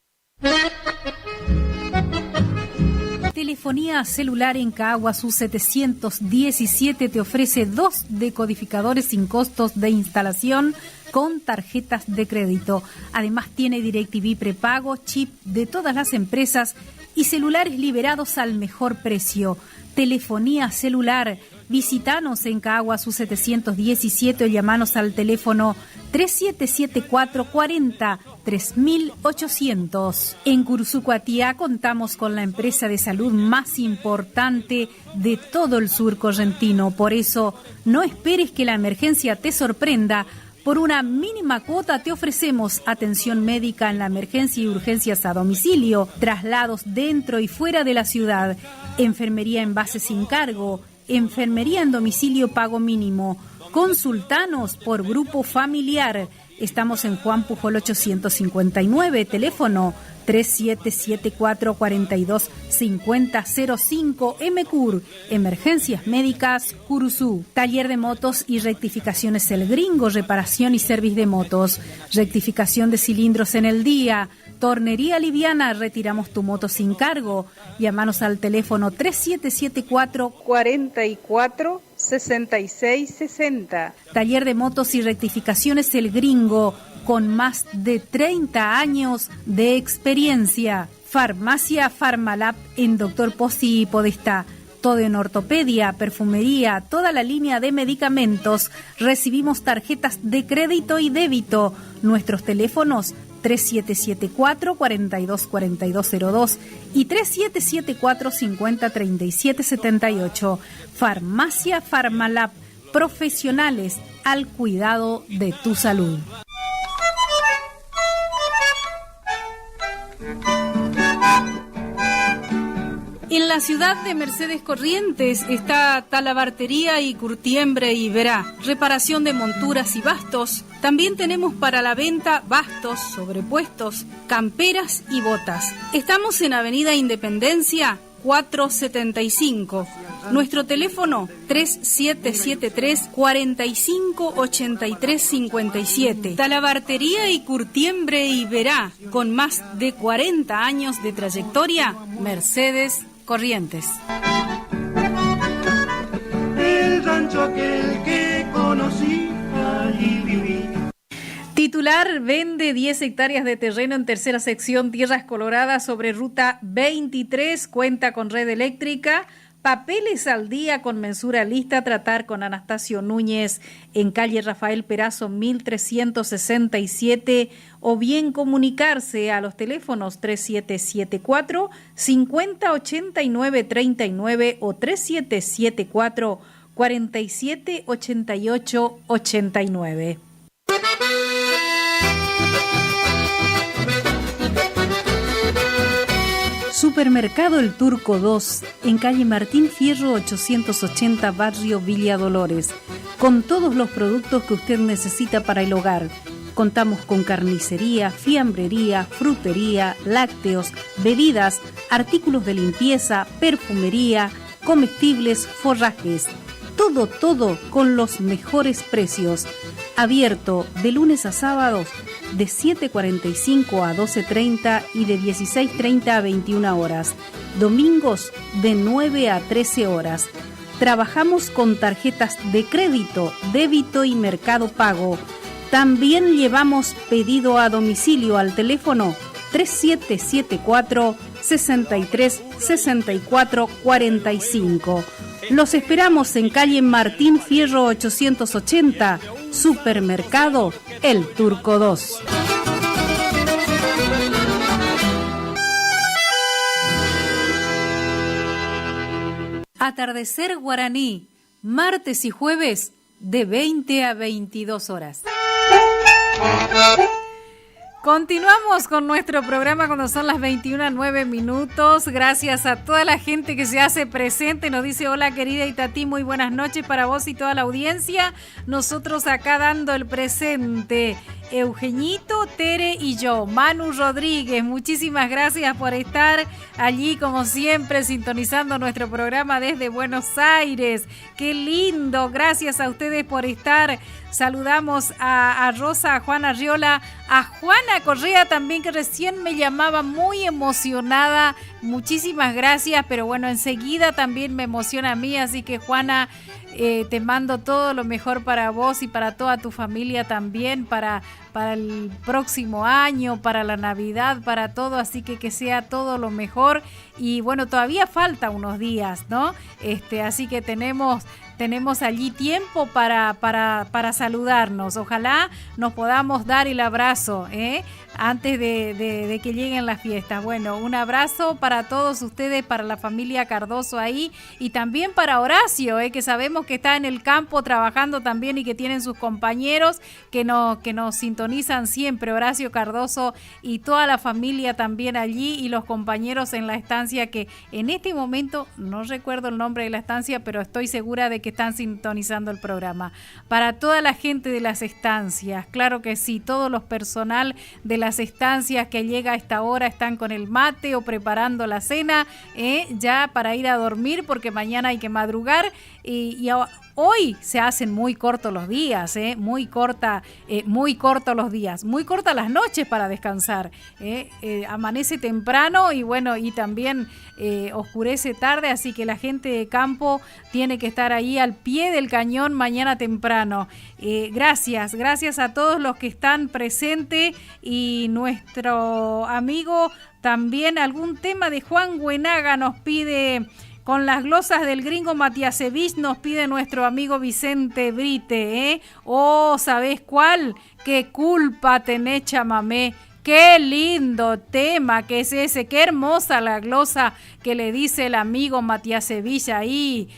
Telefonía celular en Caguazú 717 te ofrece 2 decodificadores sin costos de instalación con tarjetas de crédito. Además tiene DirecTV prepago, chip de todas las empresas y celulares liberados al mejor precio. Telefonía celular. Visítanos en Caguazú 717 o llamanos al teléfono 3774-40-3800. En Cursucuatía contamos con la empresa de salud más importante de todo el sur correntino. Por eso, no esperes que la emergencia te sorprenda. Por una mínima cuota te ofrecemos atención médica en la emergencia y urgencias a domicilio, traslados dentro y fuera de la ciudad, enfermería en base sin cargo, enfermería en domicilio pago mínimo. Consultanos por grupo familiar. Estamos en Juan Pujol 859, teléfono 3774-425005, MCUR, Emergencias Médicas, Curuzú. Taller de motos y rectificaciones El Gringo, reparación y servicio de motos, rectificación de cilindros en el día, tornería liviana, retiramos tu moto sin cargo. Llámanos al teléfono 3774-446660. Taller de motos y rectificaciones El Gringo, con más de 30 años de experiencia. Farmacia Farmalab en Dr. Pozzi y Podestá. Todo en ortopedia, perfumería, toda la línea de medicamentos. Recibimos tarjetas de crédito y débito. Nuestros teléfonos 3774-424202 y 3774-503778. Farmacia Farmalab, profesionales al cuidado de tu salud. En la ciudad de Mercedes Corrientes está Talabartería y Curtiembre y Verá, reparación de monturas y bastos. También tenemos para la venta bastos, sobrepuestos, camperas y botas. Estamos en Avenida Independencia 475. Nuestro teléfono 3773-458357. Talabartería y Curtiembre y Verá, con más de 40 años de trayectoria, Mercedes Corrientes. El rancho aquel que conocí, allí viví. Titular vende 10 hectáreas de terreno en tercera sección Tierras Coloradas sobre ruta 23, cuenta con red eléctrica. Papeles al día con mensura lista, tratar con Anastasio Núñez en calle Rafael Perazo 1367 o bien comunicarse a los teléfonos 3774-508939 o 3774-478889. Supermercado El Turco 2, en calle Martín Fierro 880, barrio Villa Dolores, con todos los productos que usted necesita para el hogar. Contamos con carnicería, fiambrería, frutería, lácteos, bebidas, artículos de limpieza, perfumería, comestibles, forrajes. Todo con los mejores precios. Abierto de lunes a sábados de 7:45 a 12:30 y de 16:30 a 21 horas. Domingos de 9 a 13 horas. Trabajamos con tarjetas de crédito, débito y Mercado Pago. También llevamos pedido a domicilio al teléfono 3774-636445. Los esperamos en calle Martín Fierro 880, Supermercado El Turco 2. Atardecer Guaraní, martes y jueves de 20 a 22 horas. Continuamos con nuestro programa cuando son las 21:09. Gracias a toda la gente que se hace presente. Nos dice: hola querida Itatí, muy buenas noches para vos y toda la audiencia. Nosotros acá dando el presente. Eugenito, Tere y yo, Manu Rodríguez, muchísimas gracias por estar allí como siempre sintonizando nuestro programa desde Buenos Aires. Qué lindo, gracias a ustedes por estar. Saludamos a Rosa, a Juana Riola, a Juana Correa también, que recién me llamaba muy emocionada. Muchísimas gracias, pero bueno, enseguida también me emociona a mí, así que Juana, te mando todo lo mejor para vos y para toda tu familia también, para el próximo año, para la Navidad, para todo, así que sea todo lo mejor. Y bueno, todavía falta unos días, ¿no? Así que tenemos allí tiempo para saludarnos. Ojalá nos podamos dar el abrazo, antes de que lleguen las fiestas. Bueno, un abrazo para todos ustedes, para la familia Cardoso ahí, y también para Horacio, que sabemos que está en el campo trabajando también y que tienen sus compañeros que nos sintonizan sintonizan siempre, Horacio Cardoso y toda la familia también allí y los compañeros en la estancia que en este momento no recuerdo el nombre de la estancia, pero estoy segura de que están sintonizando el programa. Para toda la gente de las estancias, claro que sí, todos los personal de las estancias que llega a esta hora están con el mate o preparando la cena, ya para ir a dormir porque mañana hay que madrugar y hoy se hacen muy cortos los días, muy cortos los días, muy cortas las noches para descansar, amanece temprano y bueno, y también oscurece tarde, así que la gente de campo tiene que estar ahí al pie del cañón mañana temprano. Gracias a todos los que están presentes y nuestro amigo también algún tema de Juan Buenaga nos pide. Con las glosas del gringo Matiasevich nos pide nuestro amigo Vicente Brite, Oh, ¿sabés cuál? ¿Qué culpa tenés, chamamé? Qué lindo tema que es ese, qué hermosa la glosa que le dice el amigo Matiasevich ahí.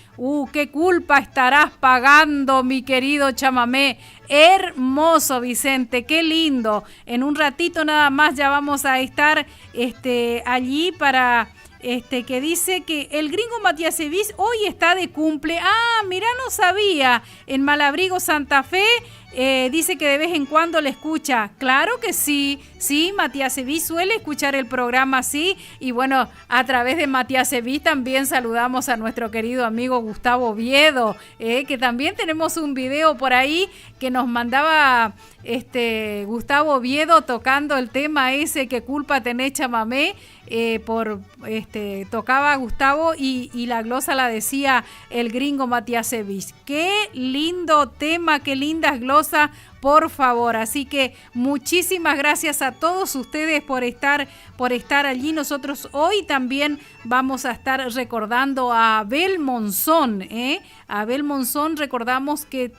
Qué culpa estarás pagando, mi querido chamamé. Hermoso, Vicente, qué lindo. En un ratito nada más ya vamos a estar allí para... que dice que el gringo Matiasevich hoy está de cumple. Mira, no sabía. En Malabrigo, Santa Fe, dice que de vez en cuando le escucha. Claro que sí, Matiasevich suele escuchar el programa, sí. Y bueno, a través de Matiasevich también saludamos a nuestro querido amigo Gustavo Oviedo, que también tenemos un video por ahí que nos mandaba Gustavo Oviedo tocando el tema ese, qué culpa tenés, chamamé. Tocaba Gustavo y la glosa la decía el gringo Matiasevich. Qué lindo tema, qué lindas glosas, por favor. Así que muchísimas gracias a todos ustedes por estar allí. Nosotros hoy también vamos a estar recordando a Abel Monzón. Abel Monzón, recordamos que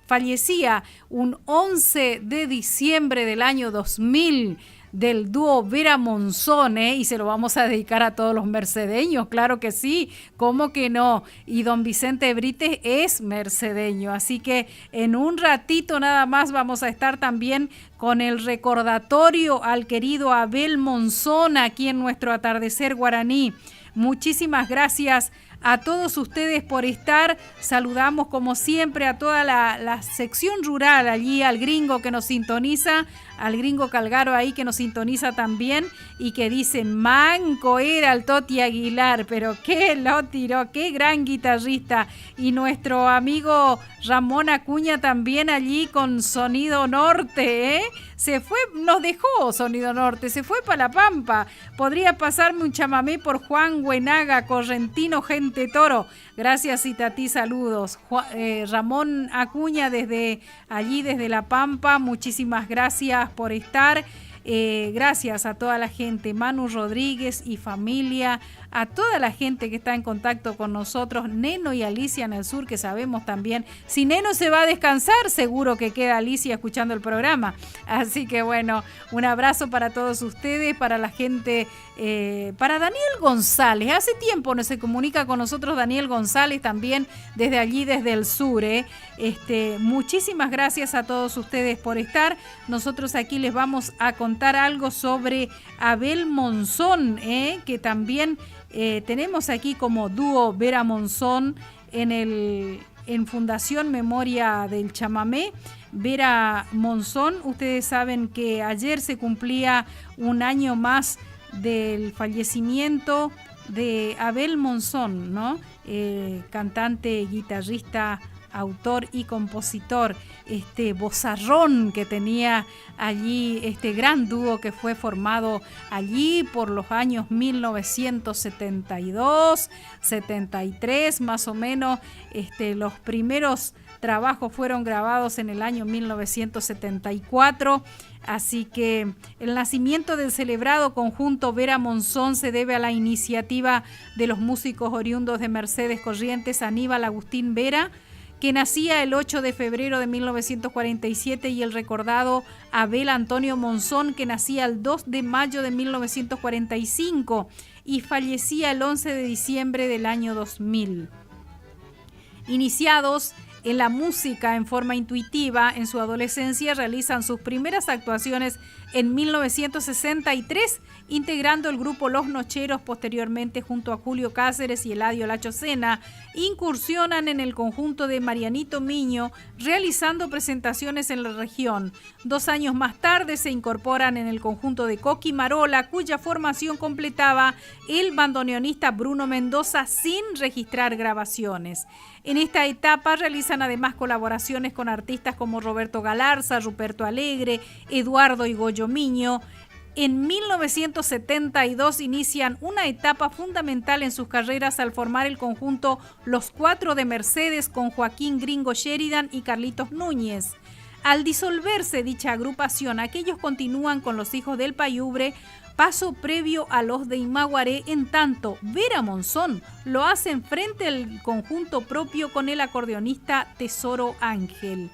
fallecía un 11 de diciembre del año 2000 del dúo Vera Monzón, y se lo vamos a dedicar a todos los mercedeños, claro que sí, ¿cómo que no? Y don Vicente Brite es mercedeño, así que en un ratito nada más vamos a estar también con el recordatorio al querido Abel Monzón aquí en nuestro Atardecer Guaraní. Muchísimas gracias a todos ustedes por estar. Saludamos como siempre a toda la sección rural allí, al gringo que nos sintoniza, al gringo Calgaro ahí que nos sintoniza también y que dice, manco era el Toti Aguilar, pero qué lo tiró, qué gran guitarrista. Y nuestro amigo Ramón Acuña también allí con Sonido Norte, se fue, nos dejó Sonido Norte, se fue para La Pampa. Podría pasarme un chamamé por Juan Buenaga, correntino, gente toro. Gracias, Itatí, saludos. Ramón Acuña desde allí, desde La Pampa, muchísimas gracias por estar. Gracias a toda la gente, Manu Rodríguez y familia, a toda la gente que está en contacto con nosotros, Neno y Alicia en el sur, que sabemos también, si Neno se va a descansar, seguro que queda Alicia escuchando el programa. Así que bueno, un abrazo para todos ustedes, para la gente, para Daniel González, hace tiempo no se comunica con nosotros Daniel González también desde allí, desde el sur. Muchísimas gracias a todos ustedes por estar. Nosotros aquí les vamos a contar algo sobre Abel Monzón, que también tenemos aquí como dúo Vera Monzón en Fundación Memoria del Chamamé. Vera Monzón, ustedes saben que ayer se cumplía un año más del fallecimiento de Abel Monzón, ¿no? Cantante, guitarrista, autor y compositor, vozarrón que tenía allí, este gran dúo que fue formado allí por los años 1972, 73 más o menos. Los primeros trabajos fueron grabados en el año 1974, así que el nacimiento del celebrado conjunto Vera Monzón se debe a la iniciativa de los músicos oriundos de Mercedes Corrientes, Aníbal Agustín Vera, que nacía el 8 de febrero de 1947, y el recordado Abel Antonio Monzón, que nacía el 2 de mayo de 1945 y fallecía el 11 de diciembre del año 2000. Iniciados en la música en forma intuitiva. En su adolescencia realizan sus primeras actuaciones en 1963, integrando el grupo Los Nocheros. Posteriormente, junto a Julio Cáceres y Eladio Lachocena, incursionan en el conjunto de Marianito Miño, realizando presentaciones en la región. 2 años más tarde se incorporan en el conjunto de Coqui Marola, cuya formación completaba el bandoneonista Bruno Mendoza sin registrar grabaciones. En esta etapa realizan además colaboraciones con artistas como Roberto Galarza, Ruperto Alegre, Eduardo y Goyo Miño. En 1972 inician una etapa fundamental en sus carreras al formar el conjunto Los Cuatro de Mercedes con Joaquín Gringo Sheridan y Carlitos Núñez. Al disolverse dicha agrupación, aquellos continúan con Los Hijos del Payubre, paso previo a los de Imaguaré. En tanto, Vera Monzón lo hacen frente al conjunto propio con el acordeonista Tesoro Ángel.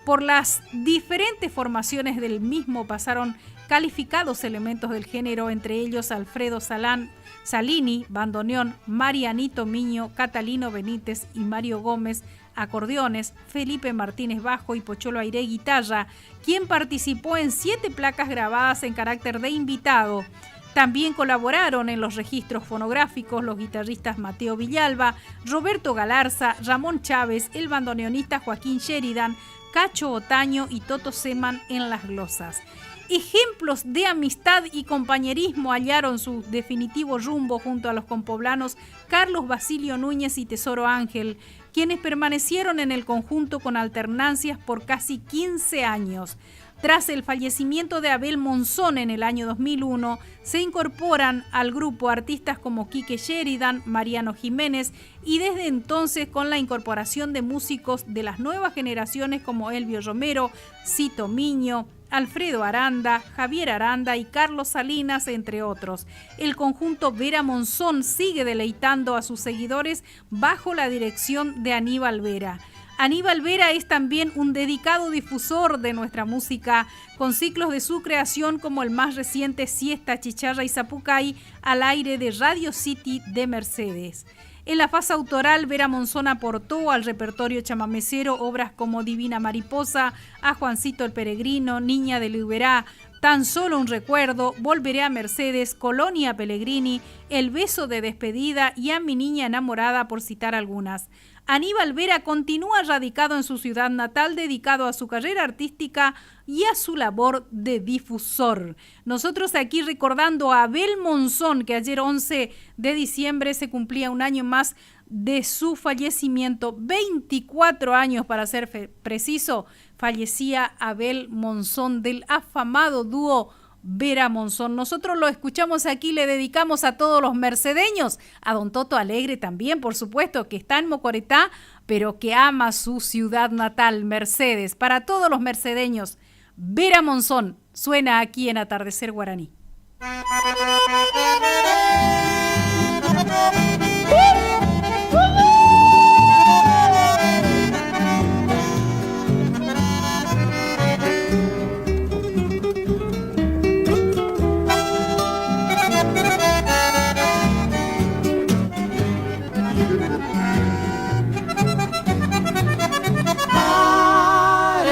Por las diferentes formaciones del mismo pasaron calificados elementos del género, entre ellos Alfredo Salini, bandoneón, Marianito Miño, Catalino Benítez y Mario Gómez, acordeones, Felipe Martínez bajo y Pocholo Airé guitarra, quien participó en 7 placas grabadas en carácter de invitado. También colaboraron en los registros fonográficos los guitarristas Mateo Villalba, Roberto Galarza, Ramón Chávez, el bandoneonista Joaquín Sheridan, Cacho Otaño y Toto Seman en las glosas. Ejemplos de amistad y compañerismo hallaron su definitivo rumbo junto a los compoblanos Carlos Basilio Núñez y Tesoro Ángel, quienes permanecieron en el conjunto con alternancias por casi 15 años. Tras el fallecimiento de Abel Monzón en el año 2001, se incorporan al grupo artistas como Quique Sheridan, Mariano Jiménez y desde entonces con la incorporación de músicos de las nuevas generaciones como Elvio Romero, Cito Miño, Alfredo Aranda, Javier Aranda y Carlos Salinas, entre otros. El conjunto Vera Monzón sigue deleitando a sus seguidores bajo la dirección de Aníbal Vera. Aníbal Vera es también un dedicado difusor de nuestra música, con ciclos de su creación como el más reciente Siesta, Chicharra y Zapucay al aire de Radio City de Mercedes. En la fase autoral, Vera Monzón aportó al repertorio chamamecero obras como Divina Mariposa, A Juancito el Peregrino, Niña de Liberá, Tan Solo un Recuerdo, Volveré a Mercedes, Colonia Pellegrini, El Beso de Despedida y A Mi Niña Enamorada, por citar algunas. Aníbal Vera continúa radicado en su ciudad natal, dedicado a su carrera artística y a su labor de difusor. Nosotros aquí recordando a Abel Monzón, que ayer 11 de diciembre se cumplía un año más de su fallecimiento, 24 años para ser preciso, fallecía Abel Monzón del afamado dúo Vera Monzón. Nosotros lo escuchamos aquí, le dedicamos a todos los mercedeños, a don Toto Alegre también, por supuesto, que está en Mocoretá, pero que ama su ciudad natal, Mercedes. Para todos los mercedeños, Vera Monzón suena aquí en Atardecer Guaraní.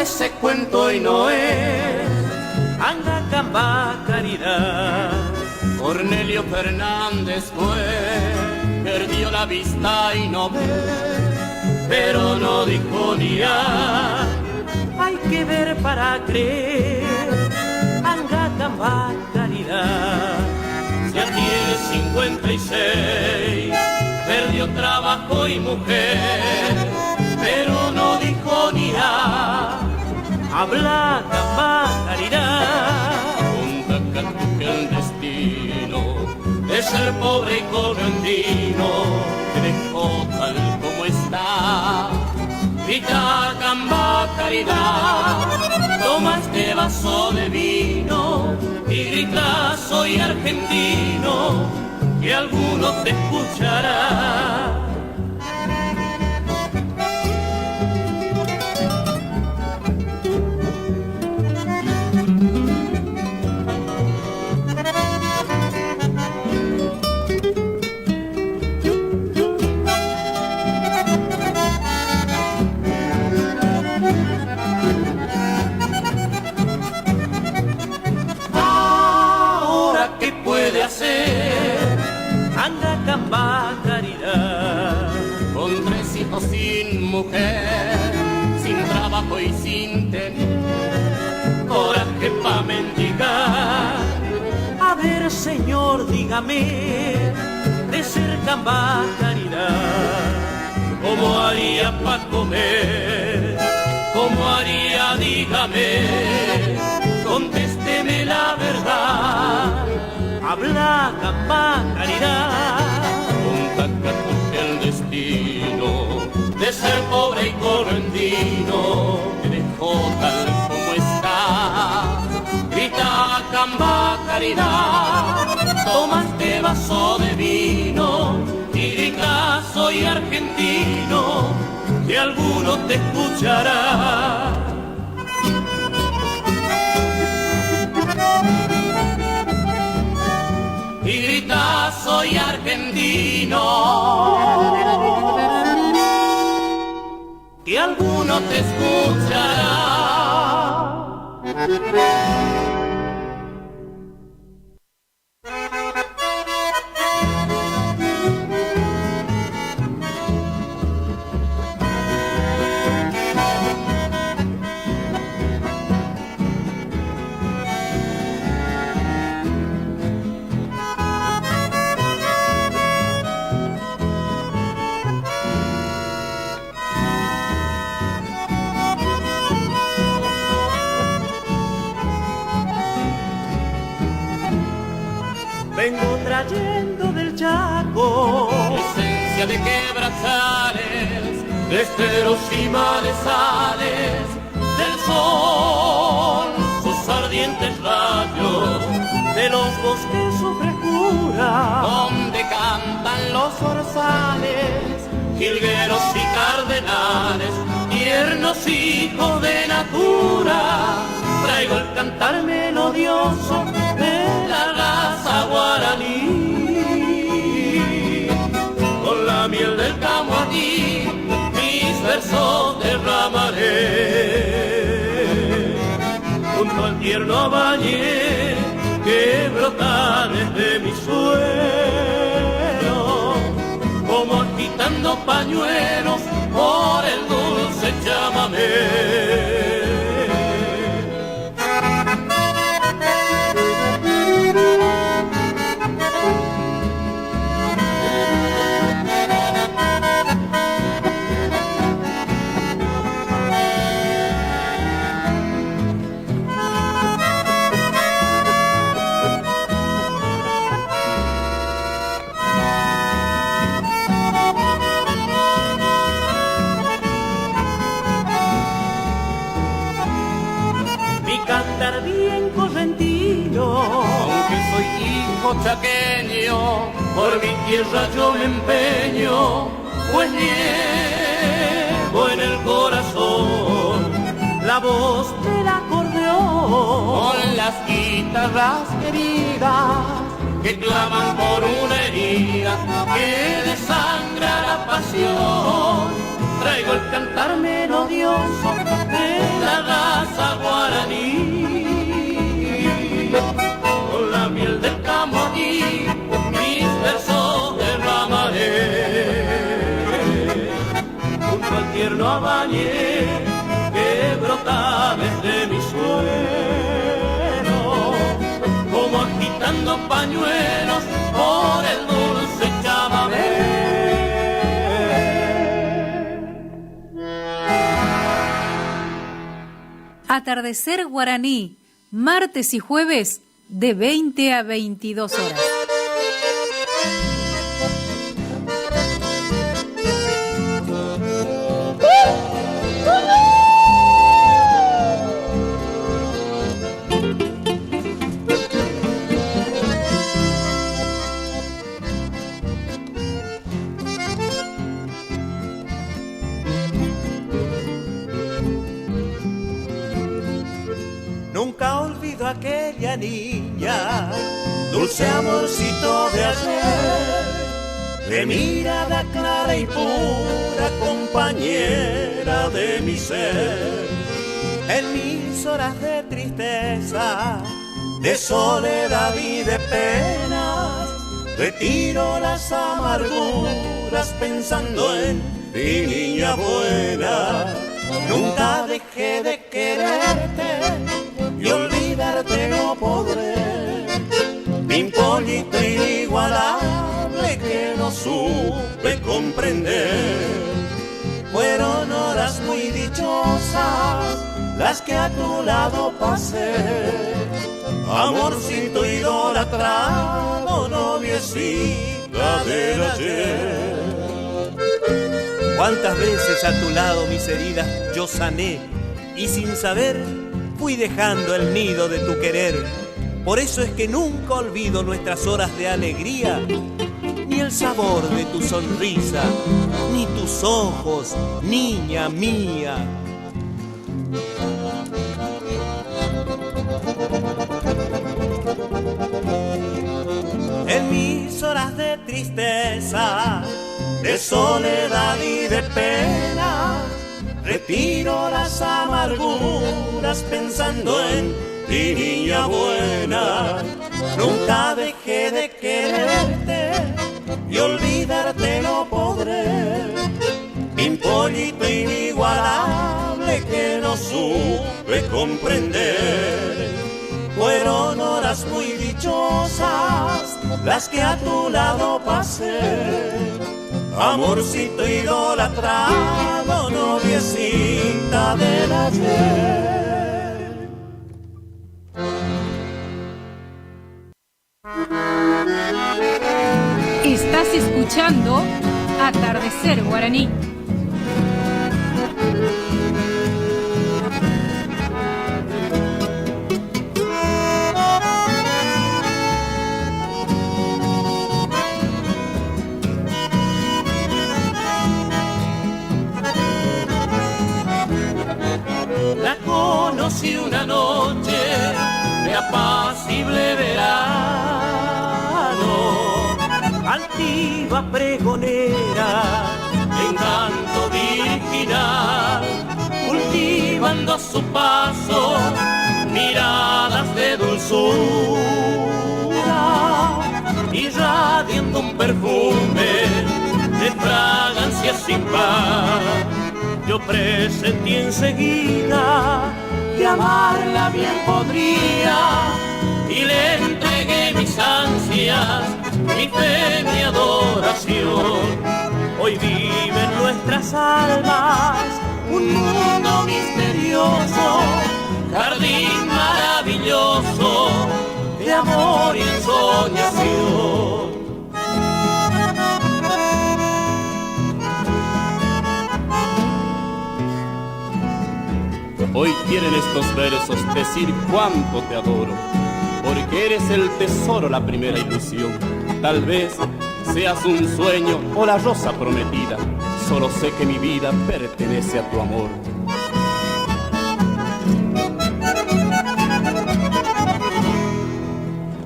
Ese cuento y no es Angacamba Caridad. Cornelio Fernández fue, perdió la vista y no ve, pero no dijo ni a. Hay que ver para creer. Angacamba Caridad ya tiene 56, perdió trabajo y mujer, pero no dijo ni a. Habla Caridad, conta que el destino es el pobre correntino que dejó tal como está. Grita Caridad, toma este vaso de vino y grita soy argentino, que alguno te escuchará. mujer, sin trabajo y sin tener coraje pa' mendigar. A ver, señor, dígame, de cerca más caridad, ¿cómo haría pa' comer? ¿Cómo haría? Dígame, contésteme la verdad. Habla, gambá, caridad. Con el destino de ser pobre y correntino me dejó tal como está. Grita, gambá, caridad, toma este vaso de vino y grita, soy argentino, que alguno te escuchará. Y grita, soy argentino, que alguno te escuchará. Vengo trayendo del Chaco esencia de quebrachales, de esteros y marezales, del sol, sus ardientes rayos, de los bosques su frescura, donde cantan los zorzales, jilgueros y cardenales, tiernos hijos de natura. Traigo el cantar melodioso de la raza guaraní, con la miel del camoatí mis versos derramaré, junto al tierno bañé que brota desde mi suelo, como agitando pañuelos por el dulce chamamé. Cantar bien correntino, aunque soy hijo chaqueño, por mi tierra yo me empeño, pues llevo en el corazón la voz del acordeón, con las guitarras queridas que claman por una herida que desangra la pasión. Traigo el cantar melodioso de la raza guaraní, con la miel del camoatí mis versos derramaré, junto al tierno abañé que brota desde mi suelo, como agitando pañuelos por el dulce chamamé. Atardecer Guaraní, martes y jueves de 20 a 22 horas. Nunca olvido a aquella niña, dulce amorcito de ayer, de mirada clara y pura, compañera de mi ser. En mis horas de tristeza, de soledad y de penas, retiro las amarguras pensando en mi niña buena. Nunca dejé de quererte y olvidarte no podré. Mi pollito inigualable que no supe comprender. Fueron horas muy dichosas las que a tu lado pasé. Amorcito idolatrado, noviecita del ayer. Cuántas veces a tu lado mis heridas yo sané y sin saber fui dejando el nido de tu querer. Por eso es que nunca olvido nuestras horas de alegría, ni el sabor de tu sonrisa, ni tus ojos, niña mía. En mis horas de tristeza, de soledad y de pena, retiro las amarguras pensando en ti, niña buena. Nunca dejé de quererte y olvidarte no podré. Mi pollito inigualable que no supe comprender. Fueron horas muy dichosas las que a tu lado pasé. Amorcito idolatrado, noviecita del ayer. Estás escuchando Atardecer Guaraní. La conocí una noche de apacible verano, altiva pregonera, encanto virginal, cultivando a su paso miradas de dulzura, irradiando un perfume de fragancia sin par. Yo presentí enseguida que amarla bien podría y le entregué mis ansias, mi fe, mi adoración. Hoy vive en nuestras almas un mundo misterioso, jardín maravilloso de amor y ensoñación. Hoy quieren estos versos decir cuánto te adoro, porque eres el tesoro, la primera ilusión. Tal vez seas un sueño o la rosa prometida, solo sé que mi vida pertenece a tu amor.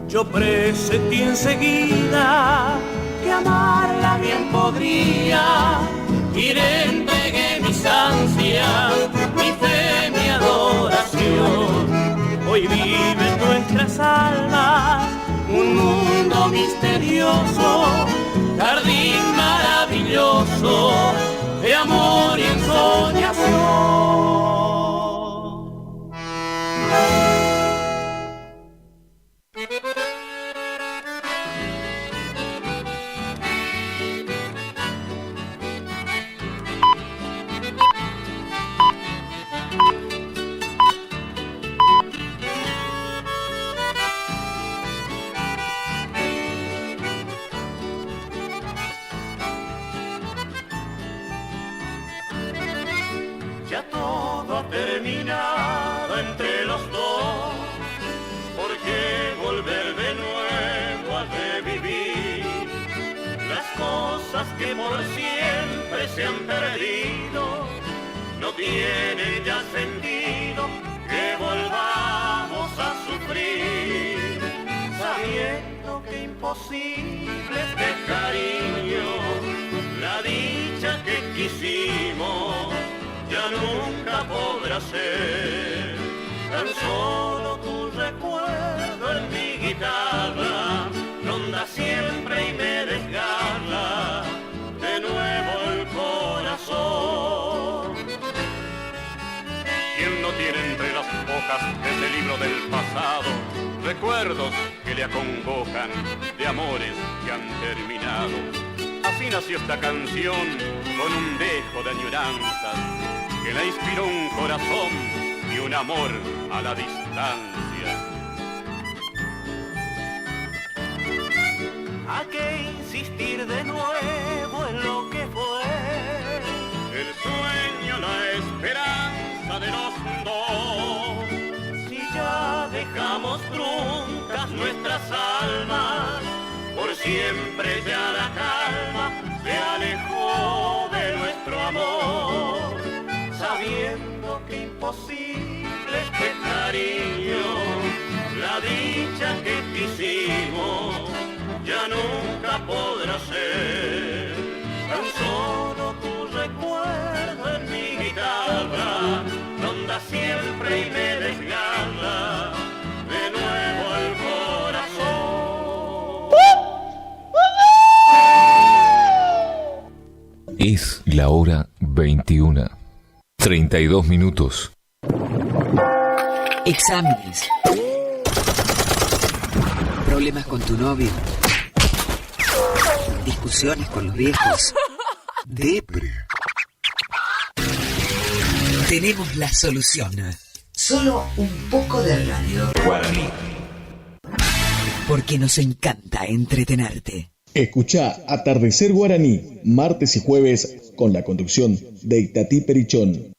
Yo presentí enseguida que amarla bien podría y le entregué mis ansias, mi fe, mi adoración. Hoy vive en nuestras almas un mundo misterioso, jardín maravilloso de amor y ensoñación. Ya todo ha terminado entre los dos, ¿por qué volver de nuevo a revivir las cosas que por siempre se han perdido? No tiene ya sentido que volvamos a sufrir, sabiendo que imposible es de cariño la dicha que quisimos. Ya nunca podrá ser, tan solo tu recuerdo en mi guitarra ronda siempre y me desgarra de nuevo el corazón. recuerdos que le acongojan de amores que han terminado. Así nació esta canción con un dejo de añoranzas que la inspiró un corazón y un amor a la distancia. ¿A qué insistir de nuevo en lo que fue? El sueño, la esperanza de los dos. Si ya dejamos truncas nuestras almas, por siempre ya la calma se alejó de nuestro amor, sabiendo que imposible es que cariño, la dicha que quisimos ya nunca podrá ser. Tan solo tu recuerdo en mi guitarra ronda siempre y me desgarra de nuevo el corazón. Es la hora 21. 32 minutos. Exámenes. Problemas con tu novio. Discusiones con los viejos. Depre. Tenemos la solución. Solo un poco de radio. Guaraní. Porque nos encanta entretenerte. Escuchá Atardecer Guaraní, martes y jueves, con la conducción de Itatí Perichón.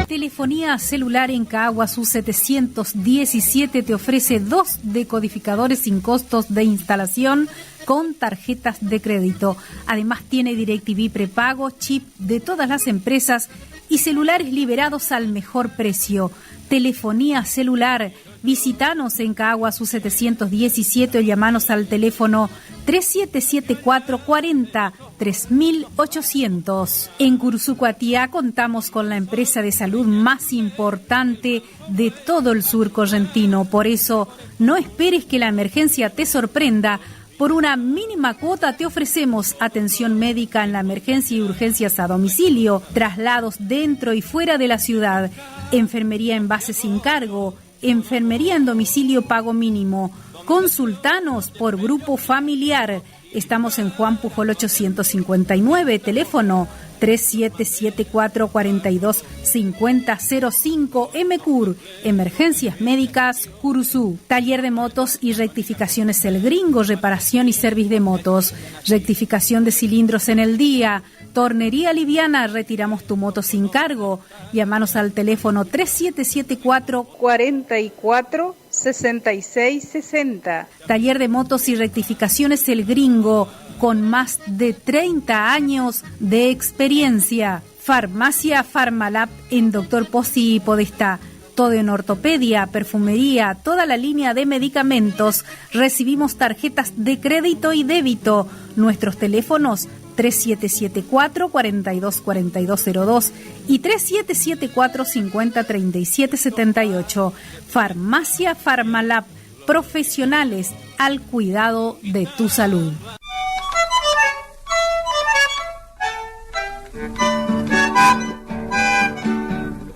Telefonía celular en Caaguazú 717 te ofrece 2 decodificadores sin costos de instalación con tarjetas de crédito. Además tiene DirecTV prepago, chip de todas las empresas y celulares liberados al mejor precio. Telefonía celular. Visítanos en Caaguazú 717 o llamanos al teléfono 3774-40-3800. En Cursucuatía contamos con la empresa de salud más importante de todo el sur correntino. Por eso, no esperes que la emergencia te sorprenda. Por una mínima cuota te ofrecemos atención médica en la emergencia y urgencias a domicilio, traslados dentro y fuera de la ciudad, enfermería en base sin cargo, enfermería en domicilio pago mínimo. Consultanos por grupo familiar. Estamos en Juan Pujol 859, teléfono 3774-425005, MCUR, Emergencias Médicas, Curuzú. Taller de motos y rectificaciones El Gringo, reparación y servicio de motos, rectificación de cilindros en el día, tornería liviana, retiramos tu moto sin cargo. Llámanos al teléfono 3774-446660. Taller de motos y rectificaciones El Gringo, con más de 30 años de experiencia. Farmacia Farmalab en Dr. Pozzi y Podestá. Todo en ortopedia, perfumería, toda la línea de medicamentos. Recibimos tarjetas de crédito y débito. Nuestros teléfonos 3774-424202 y 3774-503778. Farmacia Farmalab. Profesionales al cuidado de tu salud.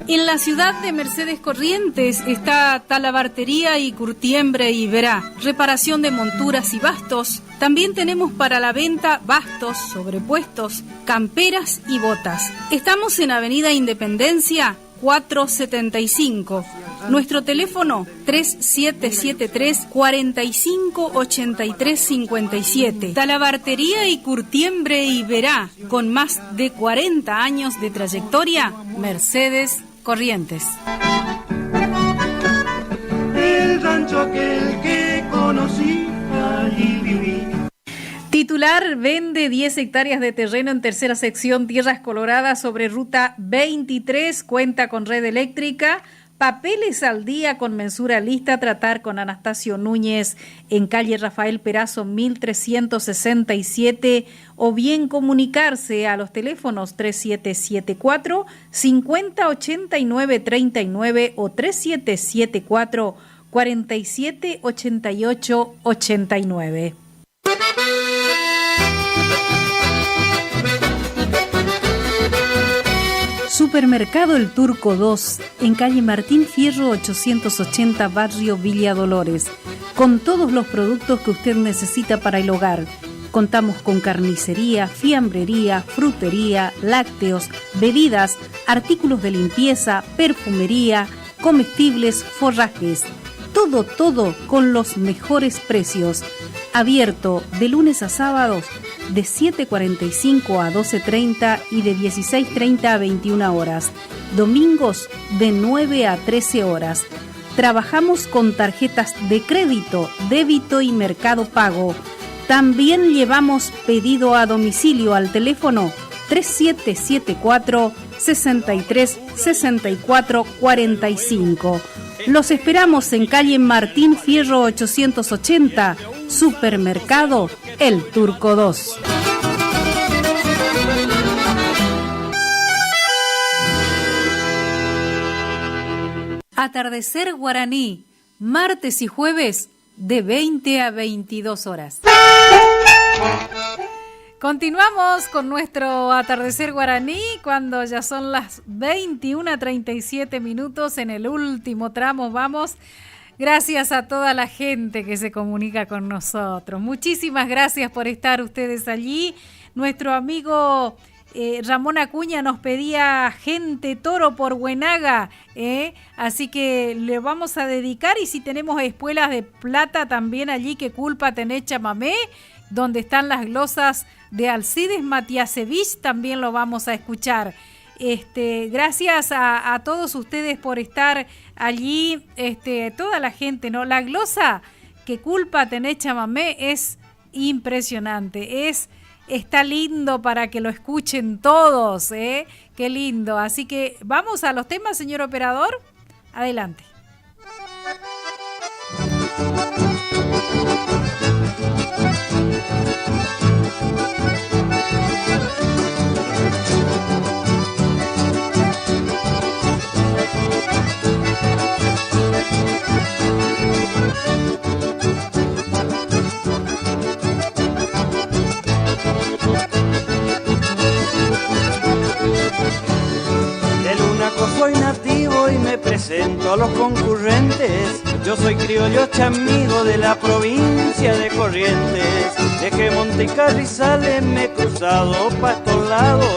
En la ciudad de Mercedes Corrientes está Talabartería y Curtiembre y Verá, reparación de monturas y bastos. También tenemos para la venta bastos, sobrepuestos, camperas y botas. Estamos en Avenida Independencia 475. Nuestro teléfono 3773-458357. Talabartería y Curtiembre y Verá, con más de 40 años de trayectoria, Mercedes Corrientes. El rancho aquel que conocí, allí viví. Titular vende 10 hectáreas de terreno en tercera sección Tierras Coloradas sobre ruta 23, cuenta con red eléctrica, papeles al día con mensura lista, tratar con Anastasio Núñez en calle Rafael Perazo 1367 o bien comunicarse a los teléfonos 3774-508939 o 3774-478889. Supermercado El Turco 2, en calle Martín Fierro 880, barrio Villa Dolores, con todos los productos que usted necesita para el hogar. Contamos con carnicería, fiambrería, frutería, lácteos, bebidas, artículos de limpieza, perfumería, comestibles, forrajes. Todo con los mejores precios. Abierto de lunes a sábados de 7:45 a 12:30 y de 16:30 a 21 horas. Domingos de 9 a 13 horas. Trabajamos con tarjetas de crédito, débito y Mercado Pago. También llevamos pedido a domicilio al teléfono 3774 63 64 45. Los esperamos en calle Martín Fierro 880, Supermercado El Turco 2. Atardecer Guaraní, martes y jueves de 20 a 22 horas. Continuamos con nuestro atardecer guaraní cuando ya son las 21:37 minutos en el último tramo. Vamos, gracias a toda la gente que se comunica con nosotros. Muchísimas gracias por estar ustedes allí. Nuestro amigo Ramón Acuña nos pedía Gente Toro por Buenaga, así que le vamos a dedicar, y si tenemos espuelas de plata también allí, que culpa tenés chamamé, donde están las glosas de Alcides Matiasevich, también lo vamos a escuchar. Gracias a todos ustedes por estar allí, toda la gente, ¿no? La glosa que culpa tenés chamamé es impresionante, está lindo para que lo escuchen todos, qué lindo. Así que vamos a los temas, señor operador, adelante. Soy nativo y me presento a los concurrentes. Yo soy criollo chamigo de la provincia de Corrientes. Desde Monte y Carrizales me he cruzado pa' estos lados.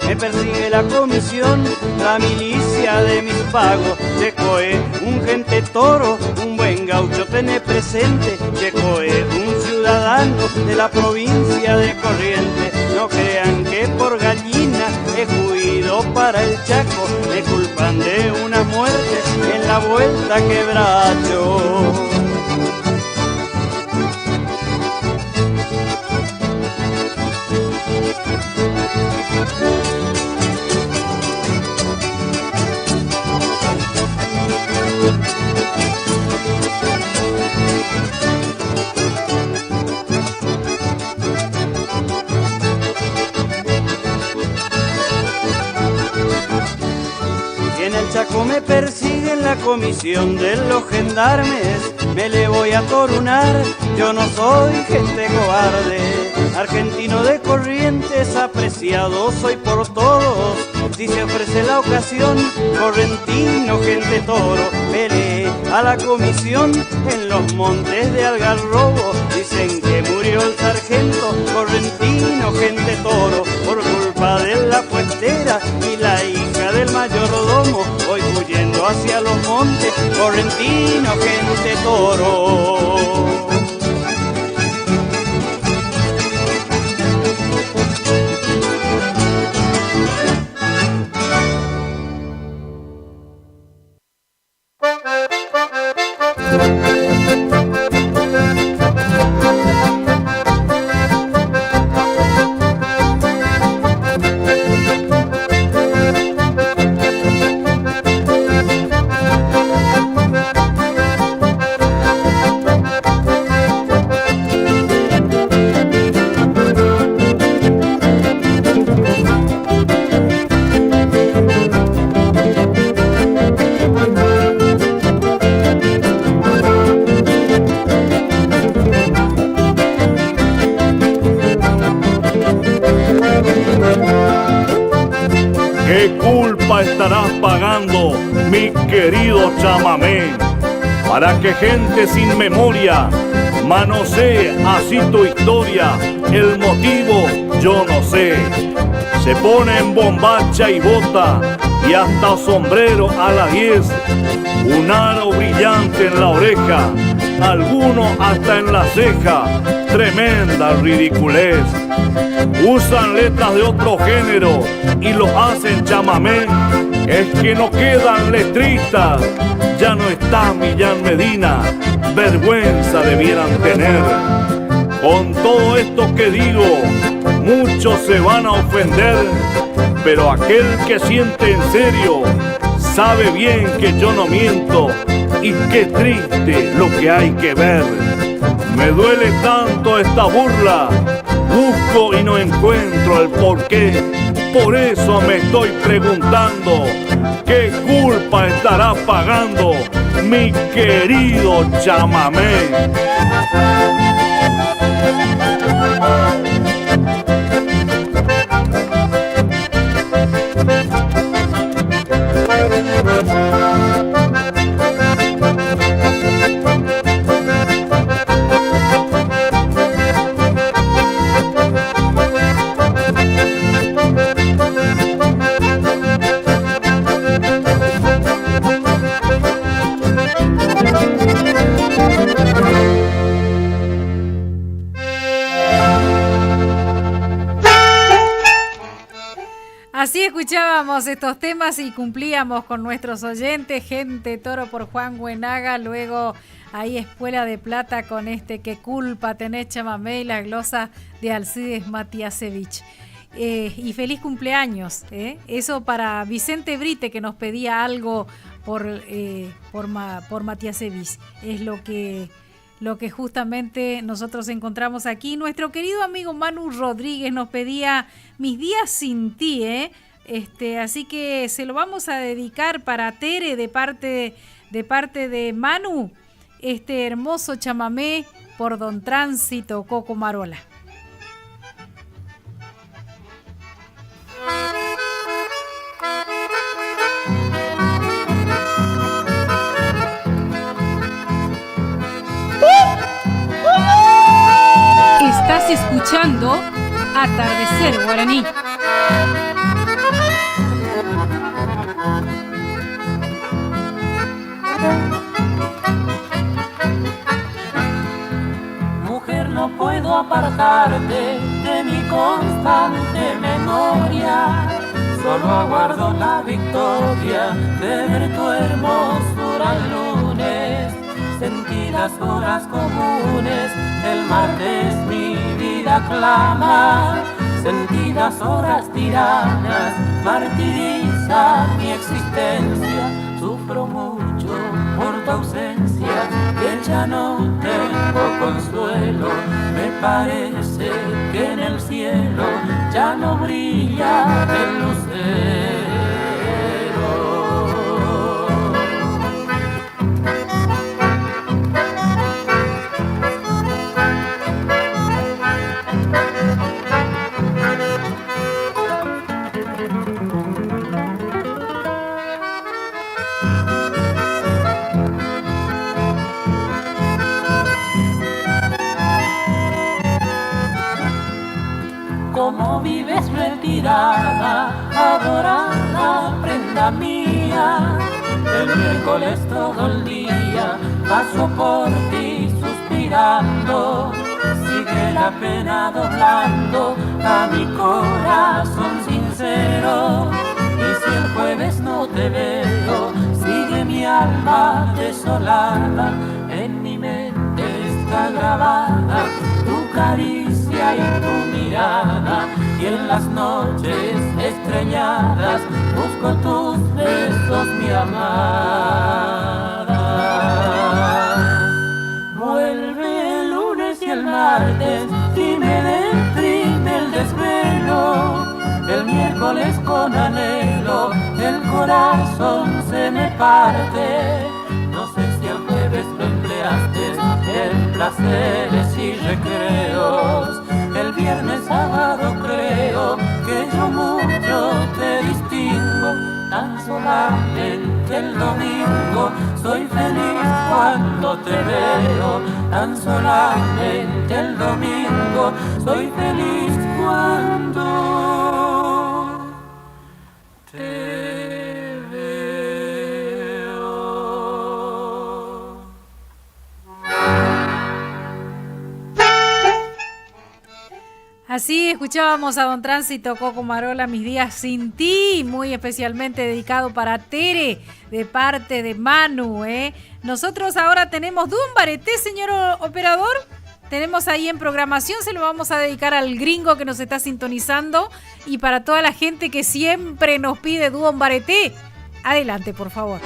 Me persigue la comisión, la milicia de mis pagos. Checoe, un gente toro, un buen gaucho tené presente. Checoe, un ciudadano de la provincia de Corrientes. No crean que por gallina he huido para el Chaco. Me culpan de una muerte en la vuelta Quebracho. Chaco me persigue en la comisión de los gendarmes. Me le voy a torunar, yo no soy gente cobarde. Argentino de Corrientes, apreciado soy por todos. Si se ofrece la ocasión, correntino, gente toro. Peleé a la comisión en los montes de Algarrobo. Dicen que murió el sargento, correntino, gente toro. Por culpa de la puestera y la hija del mayordomo. Voy huyendo hacia los montes, correntino, gente toro. querido chamamé, para que gente sin memoria manosee así tu historia. El motivo yo no sé. Se ponen bombacha y bota y hasta sombrero a las 10, un aro brillante en la oreja, alguno hasta en la ceja, tremenda ridiculez. Usan letras de otro género y lo hacen chamamé. Es que no quedan letristas, ya no está Millán Medina, vergüenza debieran tener. Con todo esto que digo, muchos se van a ofender, pero aquel que siente en serio sabe bien que yo no miento, y qué triste lo que hay que ver. Me duele tanto esta burla, busco y no encuentro el porqué. Por eso me estoy preguntando, ¿qué culpa estará pagando mi querido chamamé? Así escuchábamos estos temas y cumplíamos con nuestros oyentes. Gente Toro por Juan Buenaga, luego ahí Espuela de Plata con Qué culpa tenés chamamé y la glosa de Alcides Matiasevich. Y feliz cumpleaños, eso para Vicente Brite, que nos pedía algo por Matiasevich. Es lo que justamente nosotros encontramos aquí. Nuestro querido amigo Manu Rodríguez nos pedía Mis días sin ti, así que se lo vamos a dedicar para Tere de parte de Manu, este hermoso chamamé por Don Tránsito Coco Marola. Estás escuchando Atardecer Guaraní. Mujer, no puedo apartarte de mi constante memoria. Solo aguardo la victoria de ver tu hermosura el lunes. Sentí las horas comunes, el martes mi vida clama. Sentí las horas tiranas, martiriza mi existencia. Sufro mucho por tu ausencia, que ya no tengo consuelo. Me parece que en el cielo ya no brilla el lucero. Cómo vives retirada, adorada prenda mía. El miércoles todo el día paso por ti suspirando. Sigue la pena doblando a mi corazón sincero. Y si el jueves no te veo, sigue mi alma desolada. En mi mente está grabada tu caricia y tu mirada, y en las noches estrelladas busco tus besos, mi amada. Vuelve el lunes y el martes y me deprime el desvelo. El miércoles con anhelo el corazón se me parte. No sé si el jueves lo empleaste en placeres y recreos. El viernes, sábado creo que yo mucho te distingo, tan solamente en el domingo, soy feliz cuando te veo, tan solamente el domingo, soy feliz cuando te veo. Así escuchábamos a Don Tránsito Coco Marola, Mis días sin ti, muy especialmente dedicado para Tere, de parte de Manu. Nosotros ahora tenemos Dumbareté, señor operador. Tenemos ahí en programación, se lo vamos a dedicar al gringo que nos está sintonizando y para toda la gente que siempre nos pide Dumbareté. Adelante, por favor.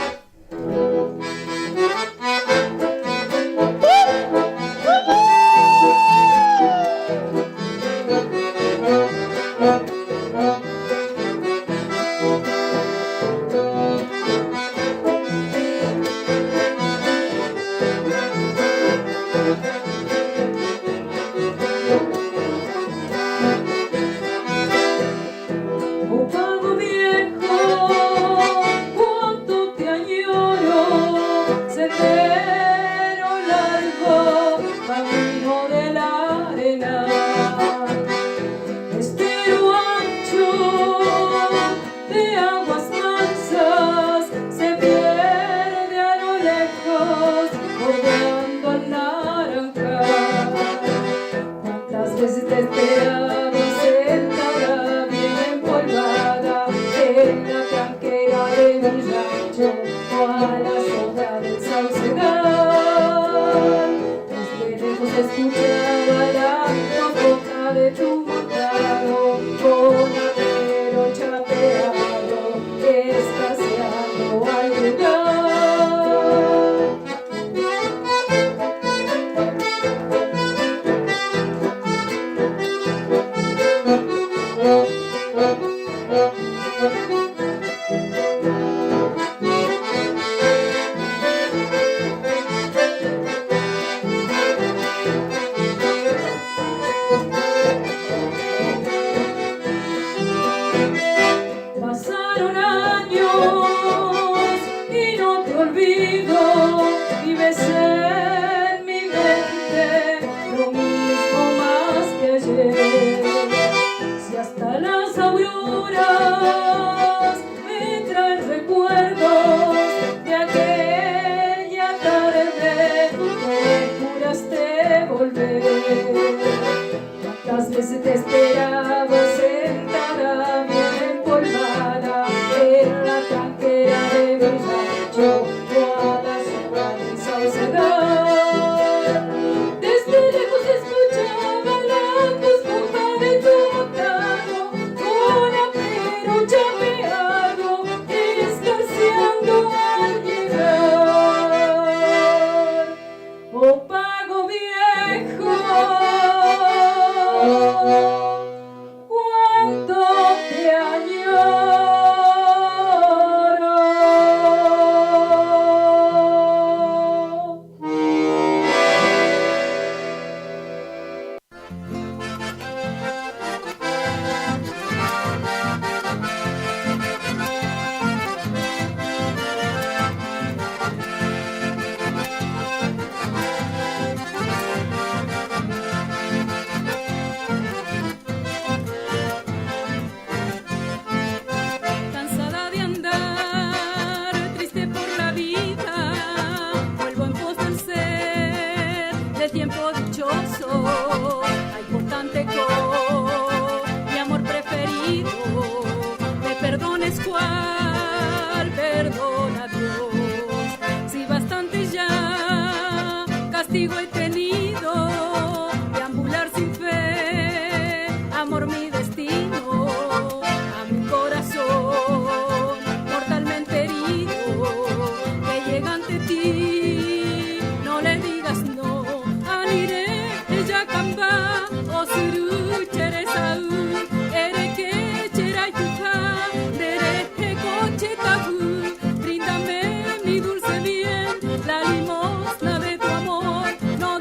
Bríndame mi dulce bien, la limosna de tu amor. No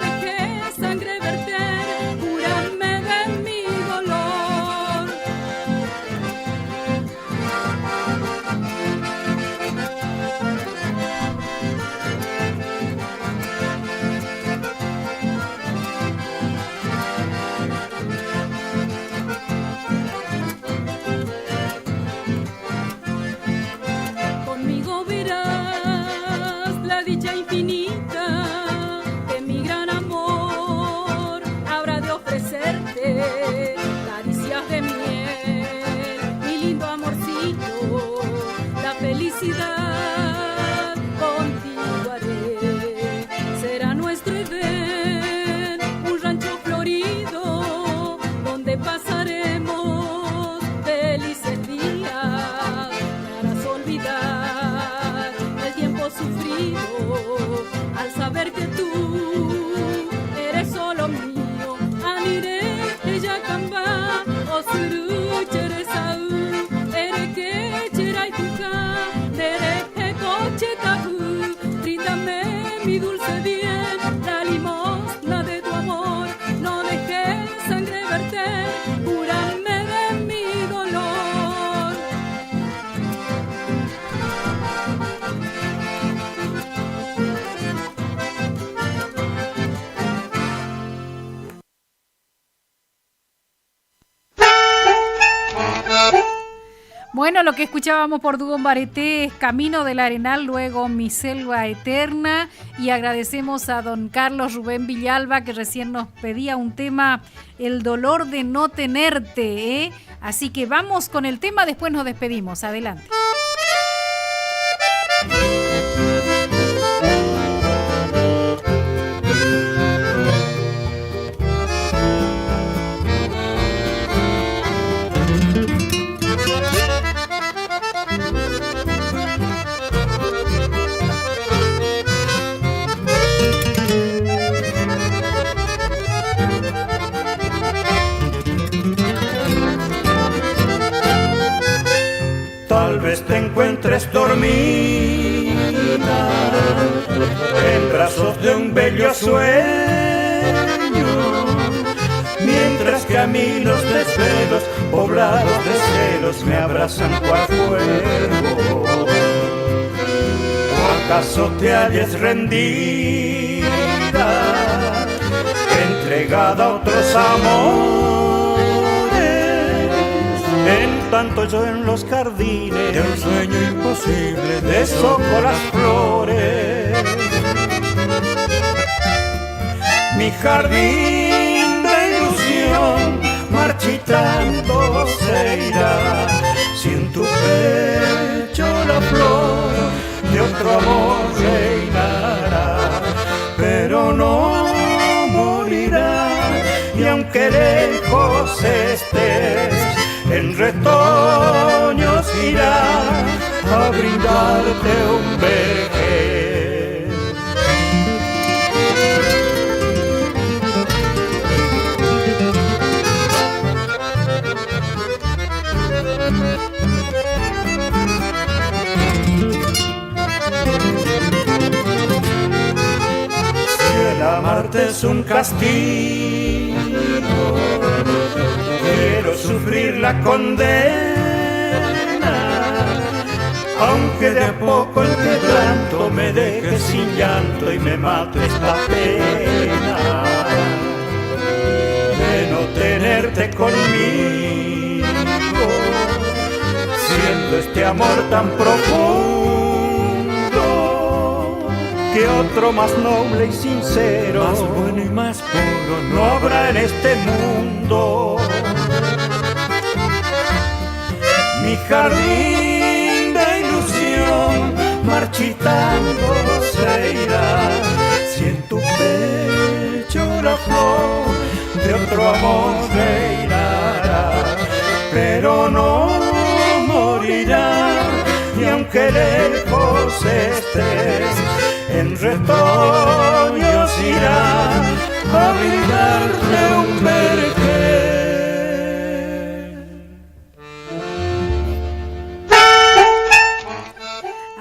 infinita que mi gran amor habrá de ofrecerte. Caricias de miel, mi lindo amorcito, la felicidad contigo haré. Será nuestro Edén, un rancho florido donde pasaremos felices días. Me harás olvidar el tiempo sufrido al saber que tú eres solo mío. Aniré ella camba o suru cherezau ere que cherai tuca dere coche tabu. Bríndame mi dulce bien, la limosna de tu amor. No dejes sangre verter, cúrame de mi dolor. Bueno, lo que escuchábamos por Dúo Bareté es Camino del Arenal, luego Mi Selva Eterna, y agradecemos a don Carlos Rubén Villalba que recién nos pedía un tema, El dolor de no tenerte, ¿eh? Así que vamos con el tema, después nos despedimos. Adelante. Tal vez te encuentres dormida en brazos de un bello sueño, mientras que a mí los desvelos poblados de celos me abrazan cual fuego. ¿O acaso te halles rendida, entregada a otros amores? En tanto yo en los jardines de un sueño imposible deshojo las flores. Mi jardín de ilusión marchitando se irá, si en tu pecho la flor de otro amor reinará, pero no morirá, y aunque lejos estés, en retoños irá a brindarte un vergel. Si el amarte es un castigo, quiero sufrir la condena, aunque de a poco el quebranto me deje sin llanto y me mate esta pena de no tenerte conmigo, siendo este amor tan profundo que otro más noble y sincero, más bueno y más puro no habrá en este mundo. Mi jardín de ilusión marchitando se irá, si en tu pecho la flor de otro amor reinará, pero no morirá, y aunque lejos estés, en retoños irá a brindarte un vergel.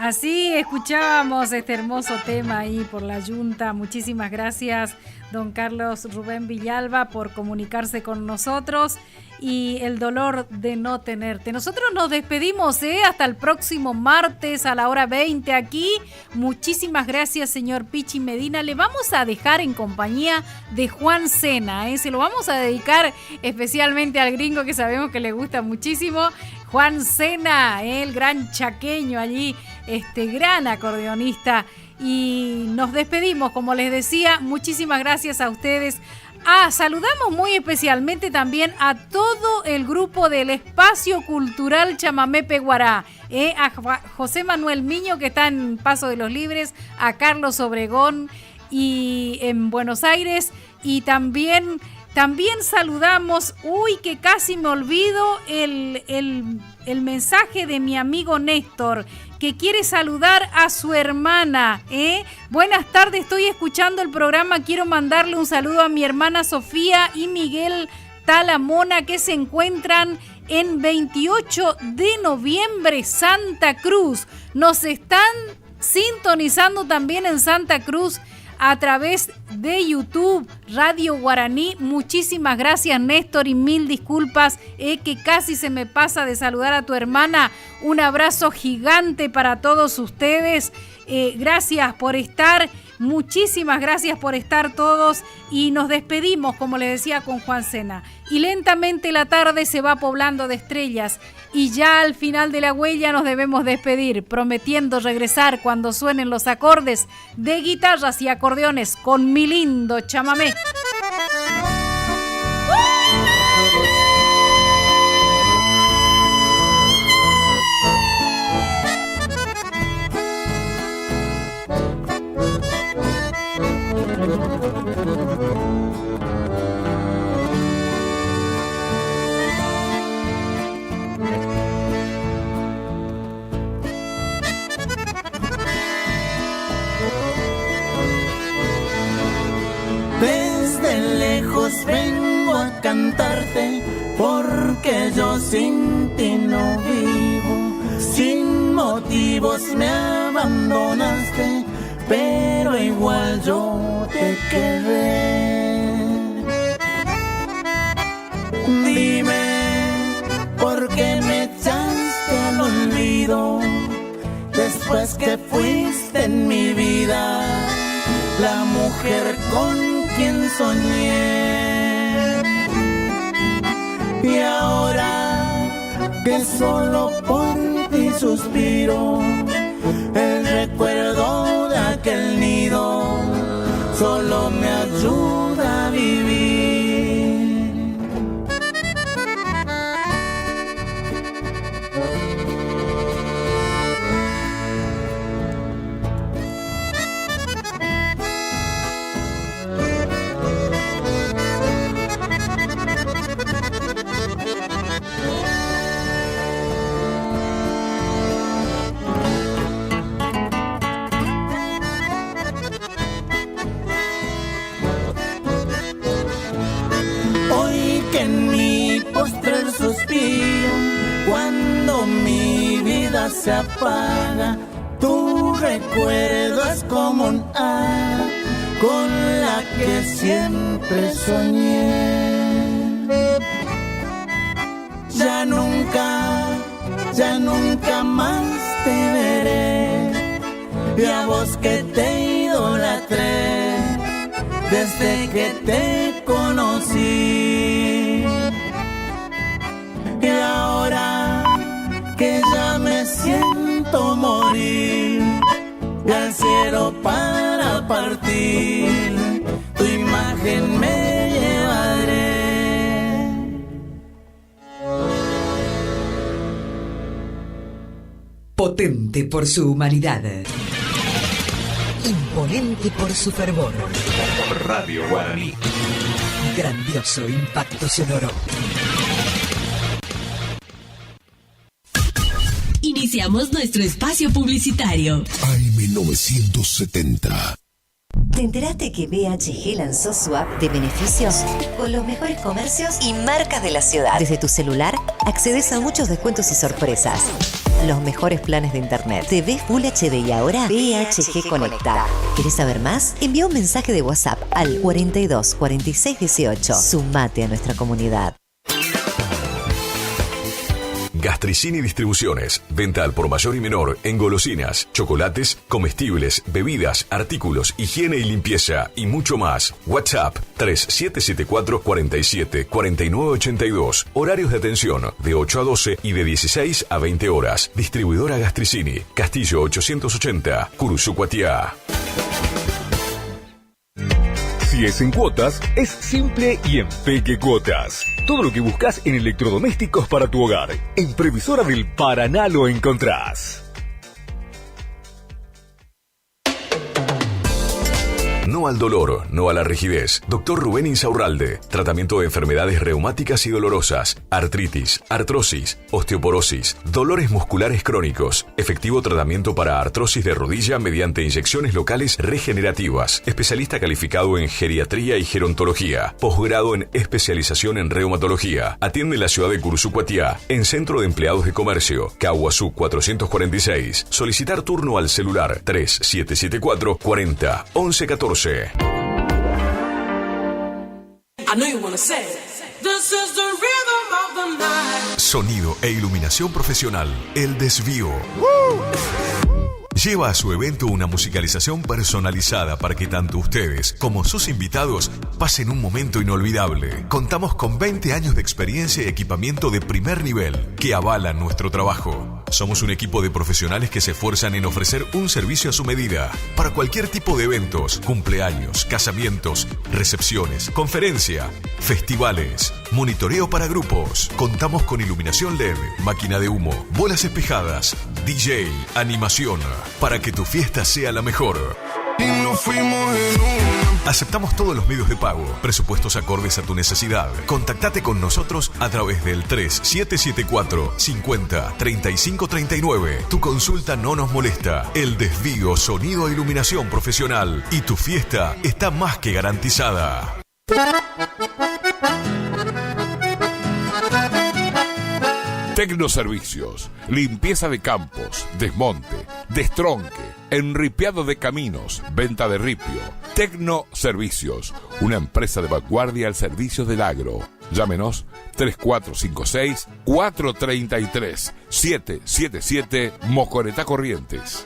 Así escuchábamos este hermoso tema ahí por la Yunta. Muchísimas gracias, don Carlos Rubén Villalba, por comunicarse con nosotros. Y El dolor de no tenerte. Nosotros nos despedimos, hasta el próximo martes a la hora 20 aquí. Muchísimas gracias, señor Pichi Medina. Le vamos a dejar en compañía de Juan Sena, se lo vamos a dedicar especialmente al gringo, que sabemos que le gusta muchísimo. Juan Sena, el gran chaqueño allí, gran acordeonista. y nos despedimos, como les decía, muchísimas gracias a ustedes. Saludamos muy especialmente también a todo el grupo del Espacio Cultural Chamamé Peguará, a José Manuel Miño, que está en Paso de los Libres, a Carlos Obregón y en Buenos Aires, y también saludamos, que casi me olvido, el mensaje de mi amigo Néstor, que quiere saludar a su hermana. Buenas tardes, estoy escuchando el programa, quiero mandarle un saludo a mi hermana Sofía y Miguel Talamona, que se encuentran en 28 de noviembre, Santa Cruz. Nos están sintonizando también en Santa Cruz a través de YouTube, Radio Guaraní. Muchísimas gracias, Néstor, y mil disculpas, que casi se me pasa de saludar a tu hermana. Un abrazo gigante para todos ustedes. Gracias por estar, muchísimas gracias por estar todos, y nos despedimos, como les decía, con Juan Sena. Y lentamente la tarde se va poblando de estrellas, y ya al final de la huella nos debemos despedir, prometiendo regresar cuando suenen los acordes de guitarras y acordeones con mi lindo chamamé. Desde lejos vengo a cantarte, porque yo sin ti no vivo. Sin motivos me abandonaste, pero igual yo te querré. Dime, ¿por qué me echaste al olvido? Después que fuiste en mi vida la mujer con quien soñé. Y ahora que solo por ti suspiro, el recuerdo de aquel nido solo me ayuda a vivir. Suspiro, cuando mi vida se apaga, tu recuerdo es como un hada con la que siempre soñé. Ya nunca más te veré, y a vos que te idolatré desde que te conocí. Y ahora que ya me siento morir, y al cielo para partir, tu imagen me llevaré. Potente por su humanidad, imponente por su fervor. Radio Guaraní. Grandioso impacto sonoro. Iniciamos nuestro espacio publicitario. AM970. ¿Te enteraste que BHG lanzó su app de beneficios con los mejores comercios y marcas de la ciudad? Desde tu celular accedes a muchos descuentos y sorpresas. Los mejores planes de internet, TV Full HD y ahora BHG Conecta. ¿Querés saber más? Envía un mensaje de WhatsApp al 42 46 18. Sumate a nuestra comunidad. Gastricini Distribuciones. Venta al por mayor y menor en golosinas, chocolates, comestibles, bebidas, artículos, higiene y limpieza y mucho más. WhatsApp 3774 47 49 82. Horarios de atención de 8 a 12 y de 16 a 20 horas. Distribuidora Gastricini. Castillo 880, Curuzucuatiá. Si es en cuotas, es simple y en Peque Cuotas. Todo lo que buscas en electrodomésticos para tu hogar. En Previsora del Paraná lo encontrás. No al dolor, no a la rigidez. Doctor Rubén Insaurralde. Tratamiento de enfermedades reumáticas y dolorosas, artritis, artrosis, osteoporosis, dolores musculares crónicos. Efectivo tratamiento para artrosis de rodilla mediante inyecciones locales regenerativas. Especialista calificado en geriatría y gerontología. Posgrado en especialización en reumatología. Atiende en la ciudad de Curuzucuatiá, en Centro de Empleados de Comercio, Caguazú 446. Solicitar turno al celular 3774 40 11 14. Sonido e iluminación profesional. El Desvío. Lleva a su evento una musicalización personalizada para que tanto ustedes como sus invitados pasen un momento inolvidable. Contamos con 20 años de experiencia y equipamiento de primer nivel que avalan nuestro trabajo. Somos un equipo de profesionales que se esfuerzan en ofrecer un servicio a su medida para cualquier tipo de eventos, cumpleaños, casamientos, recepciones, conferencia, festivales, monitoreo para grupos. Contamos con iluminación LED, máquina de humo, bolas espejadas, DJ, animación, para que tu fiesta sea la mejor. Y nos fuimos en una. Aceptamos todos los medios de pago, presupuestos acordes a tu necesidad. Contactate con nosotros a través del 3774 50 35 39. Tu consulta no nos molesta. El Desvío, sonido e iluminación profesional. Y tu fiesta está más que garantizada. Tecnoservicios, limpieza de campos, desmonte, destronque, enripiado de caminos, venta de ripio. Tecnoservicios, una empresa de vanguardia al servicio del agro. Llámenos 3456-433-777 Mocoretá Corrientes.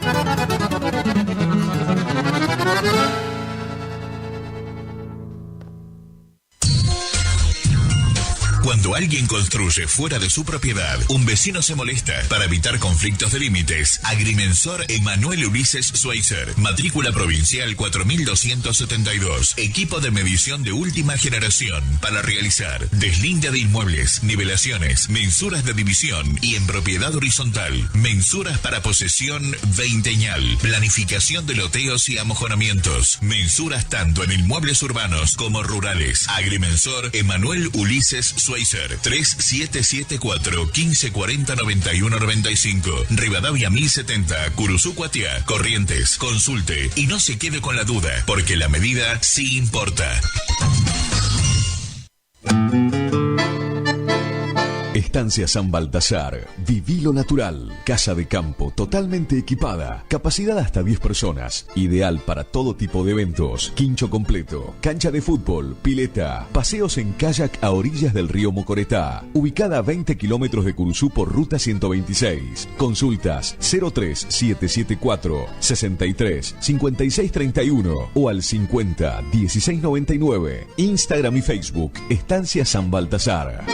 Cuando alguien construye fuera de su propiedad, un vecino se molesta. Para evitar conflictos de límites, Agrimensor Emanuel Ulises Schweitzer. Matrícula provincial 4272. Equipo de medición de última generación para realizar deslinde de inmuebles, nivelaciones, mensuras de división y en propiedad horizontal. Mensuras para posesión veinteñal. Planificación de loteos y amojonamientos. Mensuras tanto en inmuebles urbanos como rurales. Agrimensor Emanuel Ulises Schweitzer. 3774 1540 91 95. Rivadavia 1070, Curuzucuatiá, Corrientes. Consulte y no se quede con la duda, porque la medida sí importa. Estancia San Baltasar. Viví lo natural. Casa de campo totalmente equipada. Capacidad hasta 10 personas. Ideal para todo tipo de eventos. Quincho completo. Cancha de fútbol. Pileta. Paseos en kayak a orillas del río Mocoretá. Ubicada a 20 kilómetros de Curuzú por ruta 126. Consultas 03774 63 56 31 o al 50 16 99. Instagram y Facebook. Estancia San Baltasar.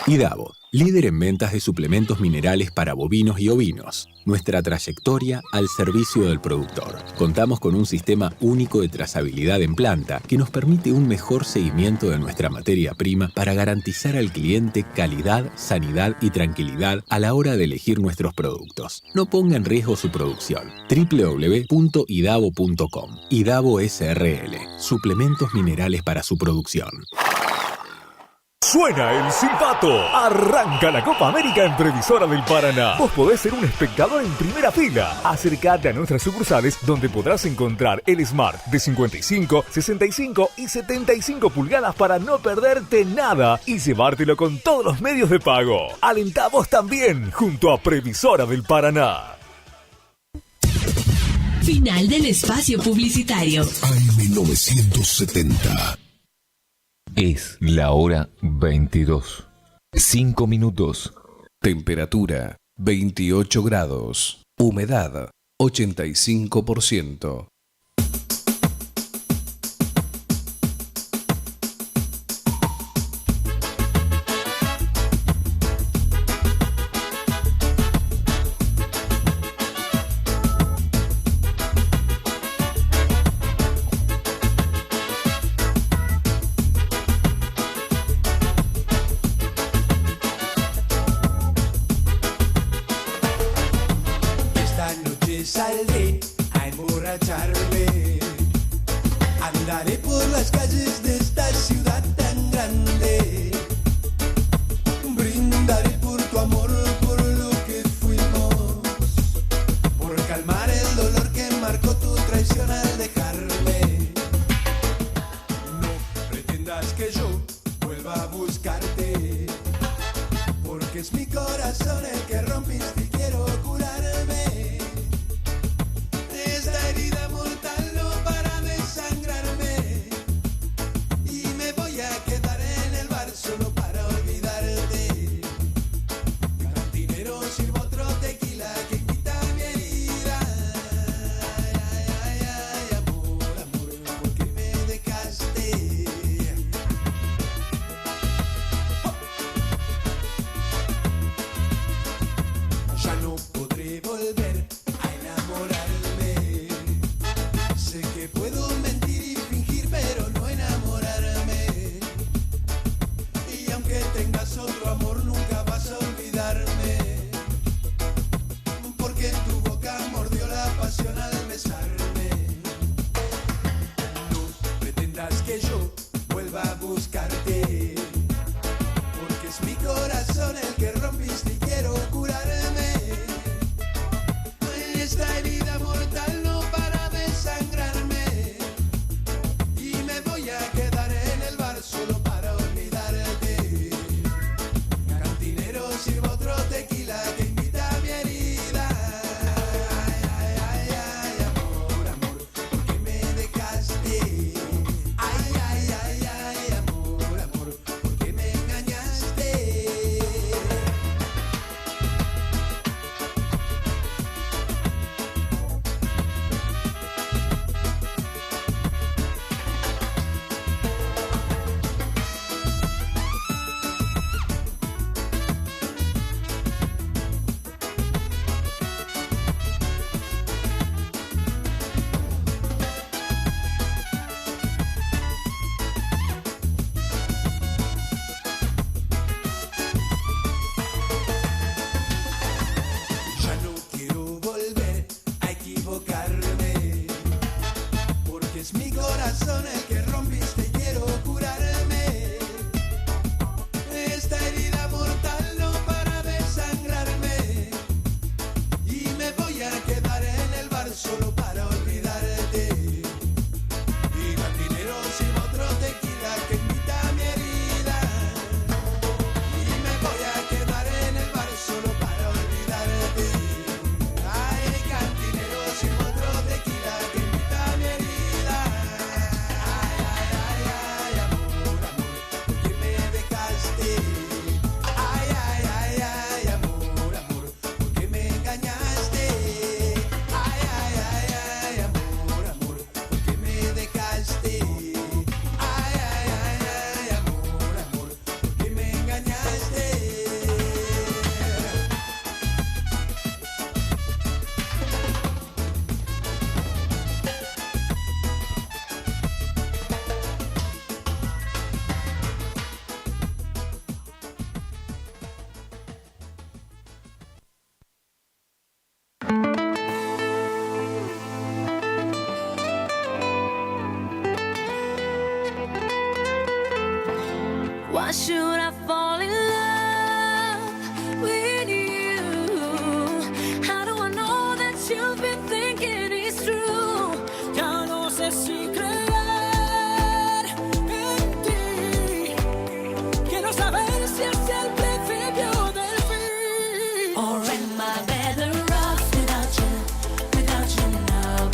IDAVO, líder en ventas de suplementos minerales para bovinos y ovinos. Nuestra trayectoria al servicio del productor. Contamos con un sistema único de trazabilidad en planta que nos permite un mejor seguimiento de nuestra materia prima para garantizar al cliente calidad, sanidad y tranquilidad a la hora de elegir nuestros productos. No ponga en riesgo su producción. www.idavo.com. IDAVO SRL. Suplementos minerales para su producción. Suena el silbato. Arranca la Copa América en Previsora del Paraná. Vos podés ser un espectador en primera fila. Acércate a nuestras sucursales donde podrás encontrar el Smart de 55, 65 y 75 pulgadas para no perderte nada y llevártelo con todos los medios de pago. Alentá vos también junto a Previsora del Paraná. Final del espacio publicitario. AM970. Es la hora 22. 5 minutos. Temperatura 28 grados. Humedad 85%. Saldré a emborracharme. Andaré por las calles de esta ciudad tan grande. Brindaré por tu amor, por lo que fuimos, por calmar el dolor que marcó tu traición al dejarme. No pretendas que yo vuelva a buscarte, porque es mi corazón el que rompiste y quiero curarme. Esta herida mortal no para de sangrarme, y me voy a quedar en el bar solo para olvidarte. Cantinero, sirvo otro tequila que quita mi herida. Ay, ay, ay, amor, amor, ¿por qué me dejaste? Ya no podré volver a enamorarme. Sé que puedo mentir y fingir, pero no enamorarme. Y aunque tengas otro amor, nunca vas a olvidarme, porque en tu boca mordió la pasión al besarme. No pretendas que yo vuelva a buscarte, porque es mi corazón el que rompiste y quiero curarme. Esta herida mortal no para de sangrarme, y me voy a quedar en el bar solo para olvidarte. Cantinero, sirvo otro tequila que invita a mi herida. Ay, ay, ay, ay, amor, amor, ¿por qué me dejaste? Ay, ay, ay, ay, amor, amor, ¿por qué me engañaste? Ya no quiero volver a equivocarme, porque es mi corazón el que rompiste y quiero curarme. Esta herida mortal no para de sangrarme, y me voy a quedar en el bar solo para olvidarte. Y cantinero, sirvo otro tequila que invita a mi herida, y me voy a quedar en el bar solo para olvidarte. Ay, cantinero, sirvo otro tequila que invita a mi herida. Ay, ay, ay, ay, amor, amor, ¿por qué me dejaste? Ay, ay, ay, ay, amor, amor, ¿por qué me engañaste? Ay, ay, ay, ay, amor, amor, ¿por qué me dejaste? Ay, ay, ay, ay, amor, amor, ¿por qué me engañaste? Why should I fall in love with you? How do I know that you've been thinking it's true? Ya no sé si creer en ti. Quiero saber si es el principio del fin. Or am I better off without you now?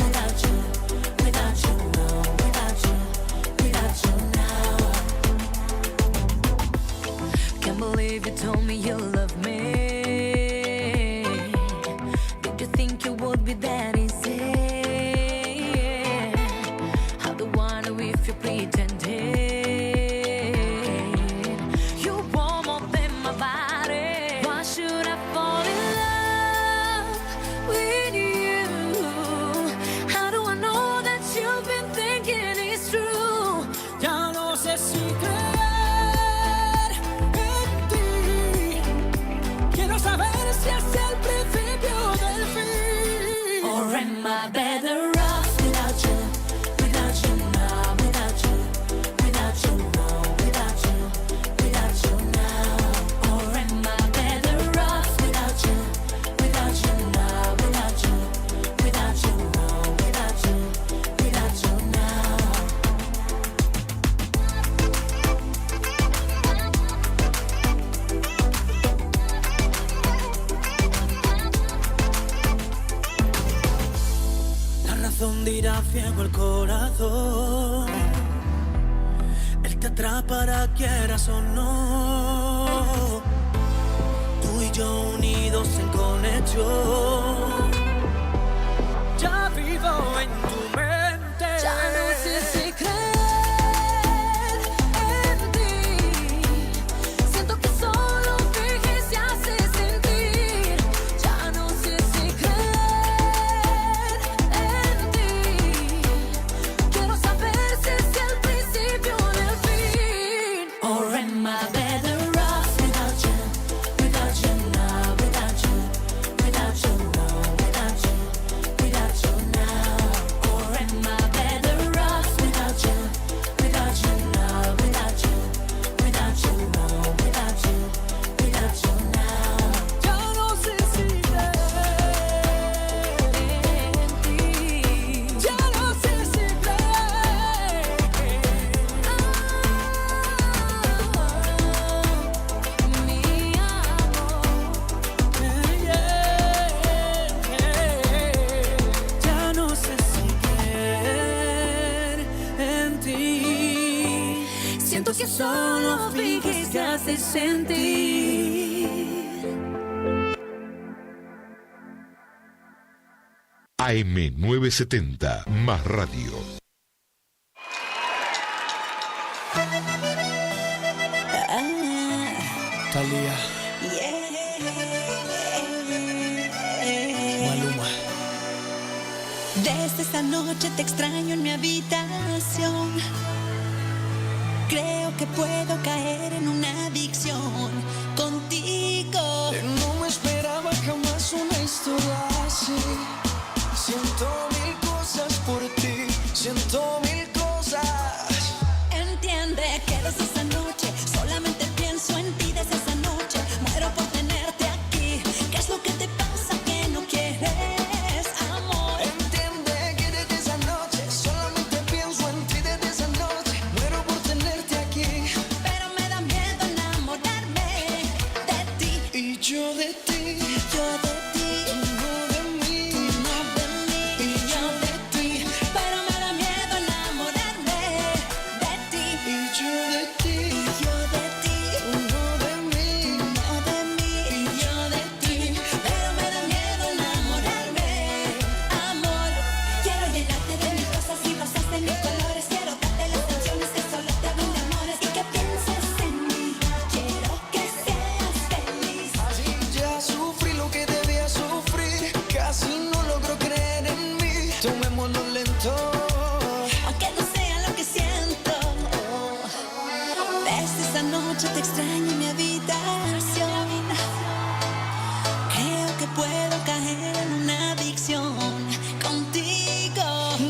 hundirá ciego el corazón. Él te atrapará quieras o no. Tú y yo unidos en conexión. Ya vivo en tu mente. Ya no sé si creer en ti. Siento que solo finges y haces sentir. Ya no sé si creer en ti. Quiero saber si es el principio del fin. Or am I better off without you? Without you now, without you, without you now, without you, without you now. Or am I better off without you? Without you now, without you, without you now, without you, without you now. Ya no sé si creer en ti. Ya no sé si creer. Mi amor. Ya no sé si creer en ti. Siento que solo finges que haces sentir. AM970 más radio. Talía. Maluma. Desde esta noche te extraño en mi habitación. Creo que puedo caer en una adicción contigo. No me esperaba jamás una historia así. Siento mil cosas por ti, siento mil cosas. Entiende que desde esa noche solamente pienso en ti. Desde esa noche muero por tenerte aquí. ¿Qué es lo que te pasa que no quieres, amor? Entiende que desde esa noche solamente pienso en ti. Desde esa noche muero por tenerte aquí. Pero me da miedo enamorarme de ti. Y yo de ti, Yo de ti, tú no de mí. tú no de mí. Y yo de ti, Pero me da miedo enamorarme de ti. y yo de ti, Yo de ti, tú no de mí. no de mí. Y yo de ti, Pero me da miedo enamorarme, amor. Quiero llenarte de mis cosas y rosas de mis colores. Quiero darte las canciones que solo te hablan de amores y que pienses en mí. Quiero que seas feliz. ya sufrí lo que debía sufrir. Casi no logro creer en mí. Tomémoslo lento. Aunque no sea lo que siento. Desde esta noche te extraño en mi habitación. Creo que puedo caer en una adicción contigo.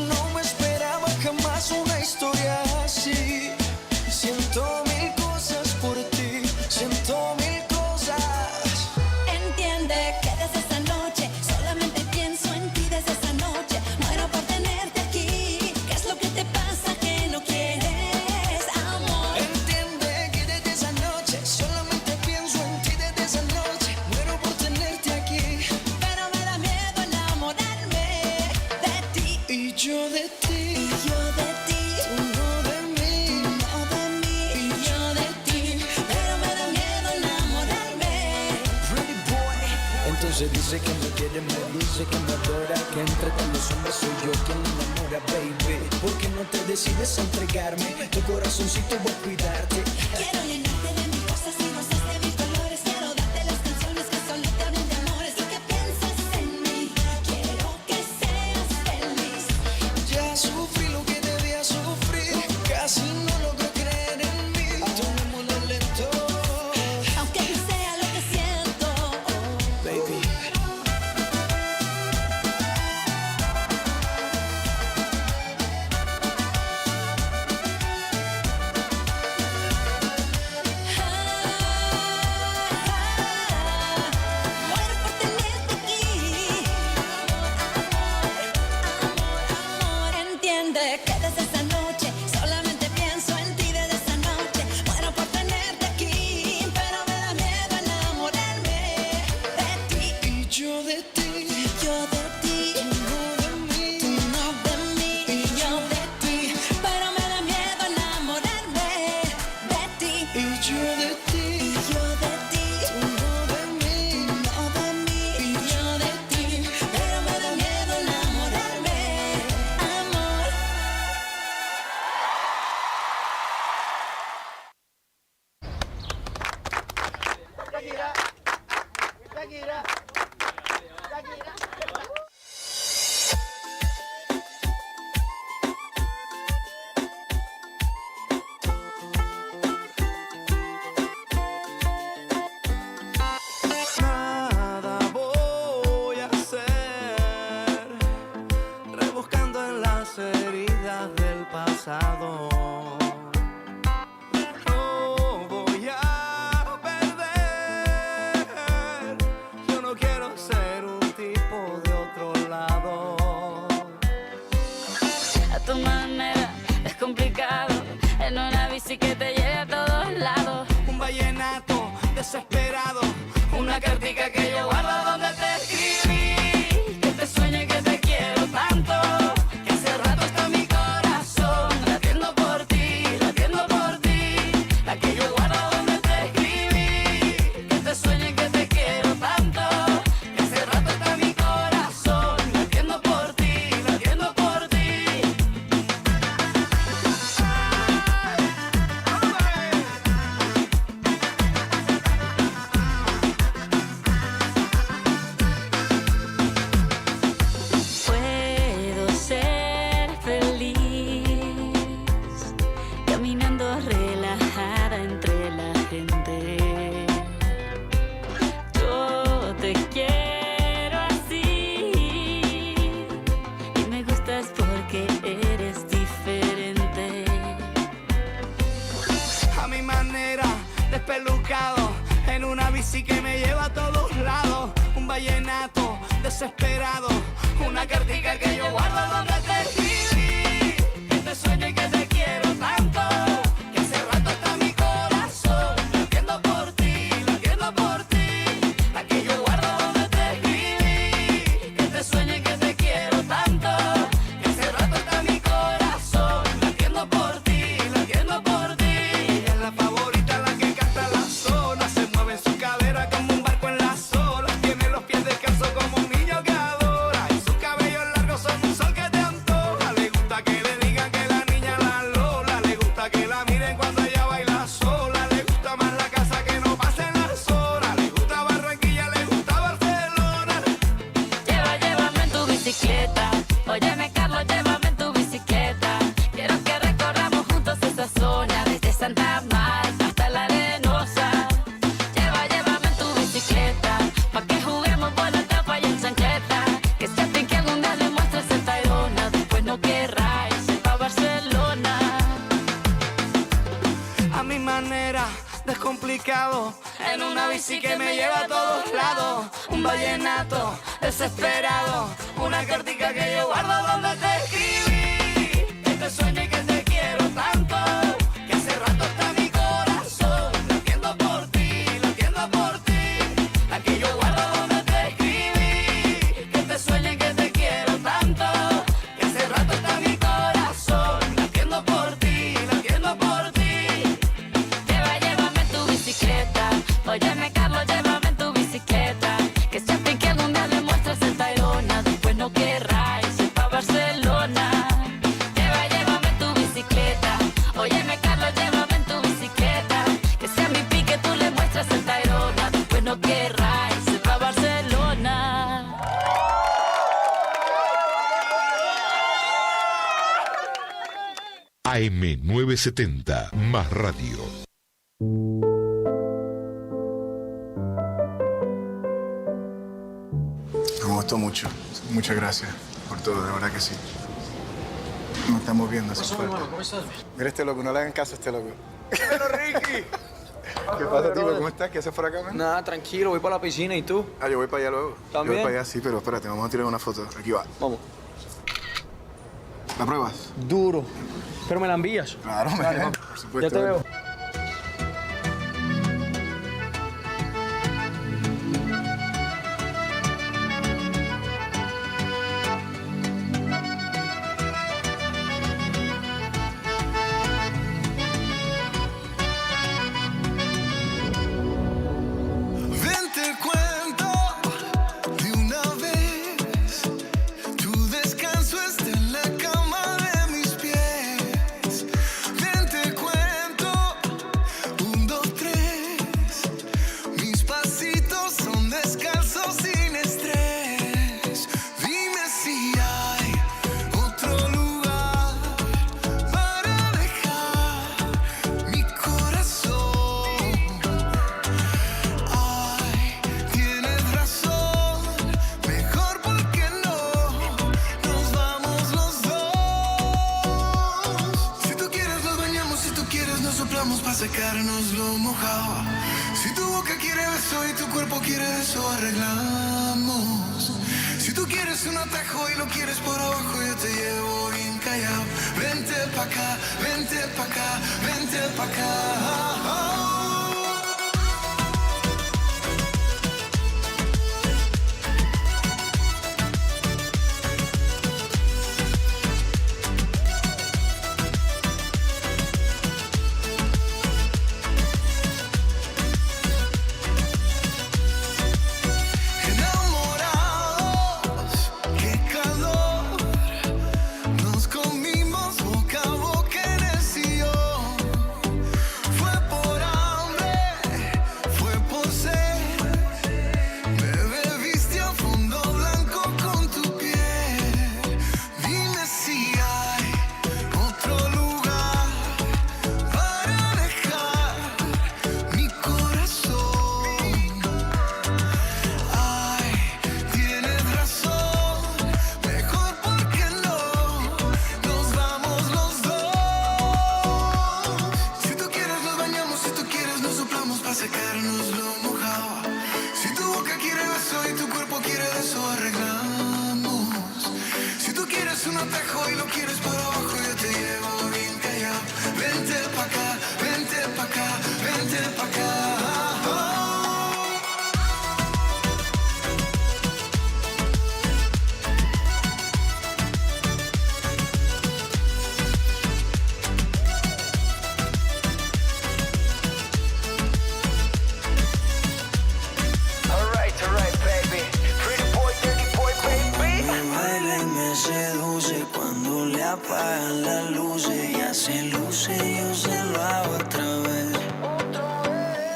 No me esperaba jamás una historia así. Siento mil cosas por ti, siento mil cosas. Entiende que desde esta noche solamente pienso en ti. Desde esta noche muero por tenerte aquí. ¿Qué es lo que te pasa que no quieres, amor? Entiende que desde esa noche solamente pienso en ti. Desde esa noche muero por tenerte aquí. Pero me da miedo enamorarme de ti. Y yo de ti, Yo de ti, tú no de mí. no de mí. Y yo de ti, Pero me da miedo enamorarme. pretty boy. Entonces dice que me quiere, me dice que me adora. Que entre tantos hombres soy yo quien la enamora, baby. ¿Por qué no te decides a entregarme? Tu corazoncito voy a cuidarte. Quiero llenarte de mis cosas y rosas de mis colores. Quiero darte las canciones que solo te hablan de amores y que pienses en mí. Quiero que seas feliz. Ya sufrí lo que debía sufrir. Casi no logro creer en mí. Tomémoslo lento, Aunque no sea lo que siento. baby. desesperado, una cartica que yo guardo donde te escribí, que te sueño y que te quiero tanto, que hace rato está mi corazón latiendo por ti, la que yo guardo donde te escribí, que te sueño y que te quiero tanto, que hace rato está mi corazón latiendo por ti. Puedo ser feliz caminando relajada entre la gente. Yo te quiero así y me gustas porque eres diferente. A mi manera, despelucado, en una bici que me lleva a todos lados. Un vallenato desesperado, una cartica que yo guardo donde te escribí, que te sueño y que te quiero tanto, que hace rato está mi corazón latiendo por ti, la que yo guardo donde te escribí, que te sueño y que te quiero tanto, que hace rato está mi corazón latiendo por ti. Ella es la favorita, la que canta la zona, se mueve en su cadera como un barco en las olas, tiene los pies descalzos como un niño que adora, y sus cabellos largos son un sol que te antoja. Le gusta que le digan que la niña la Lola, le gusta que la miren cuando ella baila sola, le gusta más la casa que no pasen las horas, le gusta Barranquilla, le gusta Barcelona. Llévame en tu bicicleta, óyeme Carlos, llévame en tu bicicleta, quiero que recorramos juntos esa zona, desde Santa Marta hasta la Arenosa. Llévame en tu bicicleta, pa' que juguemos por la tapa y en chancleta, que sienten que algún día le muestres el Tayrona, después no querrá irse pa' Barcelona. A mi manera, descomplicado, en una bici que me lleva a todos lados. Un vallenato desesperado, una cartica que yo guardo donde te escribí, que te sueño y que te quiero tanto, que hace rato está mi corazón latiendo por ti, la que yo guardo donde te escribí, que te sueño y que te quiero tanto, que hace rato está mi corazón latiendo por ti. Llévame en tu bicicleta, óyeme Carlos, llévame en tu bicicleta, que siempre que algún día le muestres el Tayrona, después no querrá irse pa' Barcelona. Llévame en tu bicicleta, óyeme Carlos, llévame en tu bicicleta, que sea mi pique tú le muestras el Tayrona, después no querrá irse pa' Barcelona. AM970, más radio. Me gustó mucho. Muchas gracias por todo, de verdad que sí. Nos estamos viendo, sin falta. ¿Cómo estás? Mira este loco, no le hagan caso a este loco. ¡Pero Ricky! ¿Qué pasa, tipo? ¿Cómo estás? ¿Qué haces por acá, man? Nada, tranquilo, voy para la piscina. ¿Y tú? Ah, yo voy para allá luego. ¿También? Yo voy para allá, sí, pero espérate, vamos a tirar una foto. Aquí va. Vamos. ¿La pruebas? Duro. Pero me la envías. Claro, Dale, man. vamos. Por supuesto. Ya te veo. Ven, te cuento de una vez. Tu descanso está en la cama de mis pies. Ven, te cuento. 1, 2, 3. Mis pasitos son descalzos sin estrés. Dime si hay otro lugar para dejar mi corazón. Ay, tienes razón, mejor porque no nos vamos los dos. Si tú quieres nos bañamos, si tú quieres nos soplamos para secarnos lo mojado. Si tu boca quiere beso y tu cuerpo quiere eso, arreglamos. Si tú quieres un atajo y lo quieres por abajo, yo te llevo bien callado. Vente pa' acá, vente pa' acá, vente pa' acá. quieres un atajo y lo quieres por abajo, yo te llevo bien callado. Vente pa' acá, vente pa' acá, vente pa' acá. Cuando le apagan las luces y hace luces, yo se lo hago otra vez.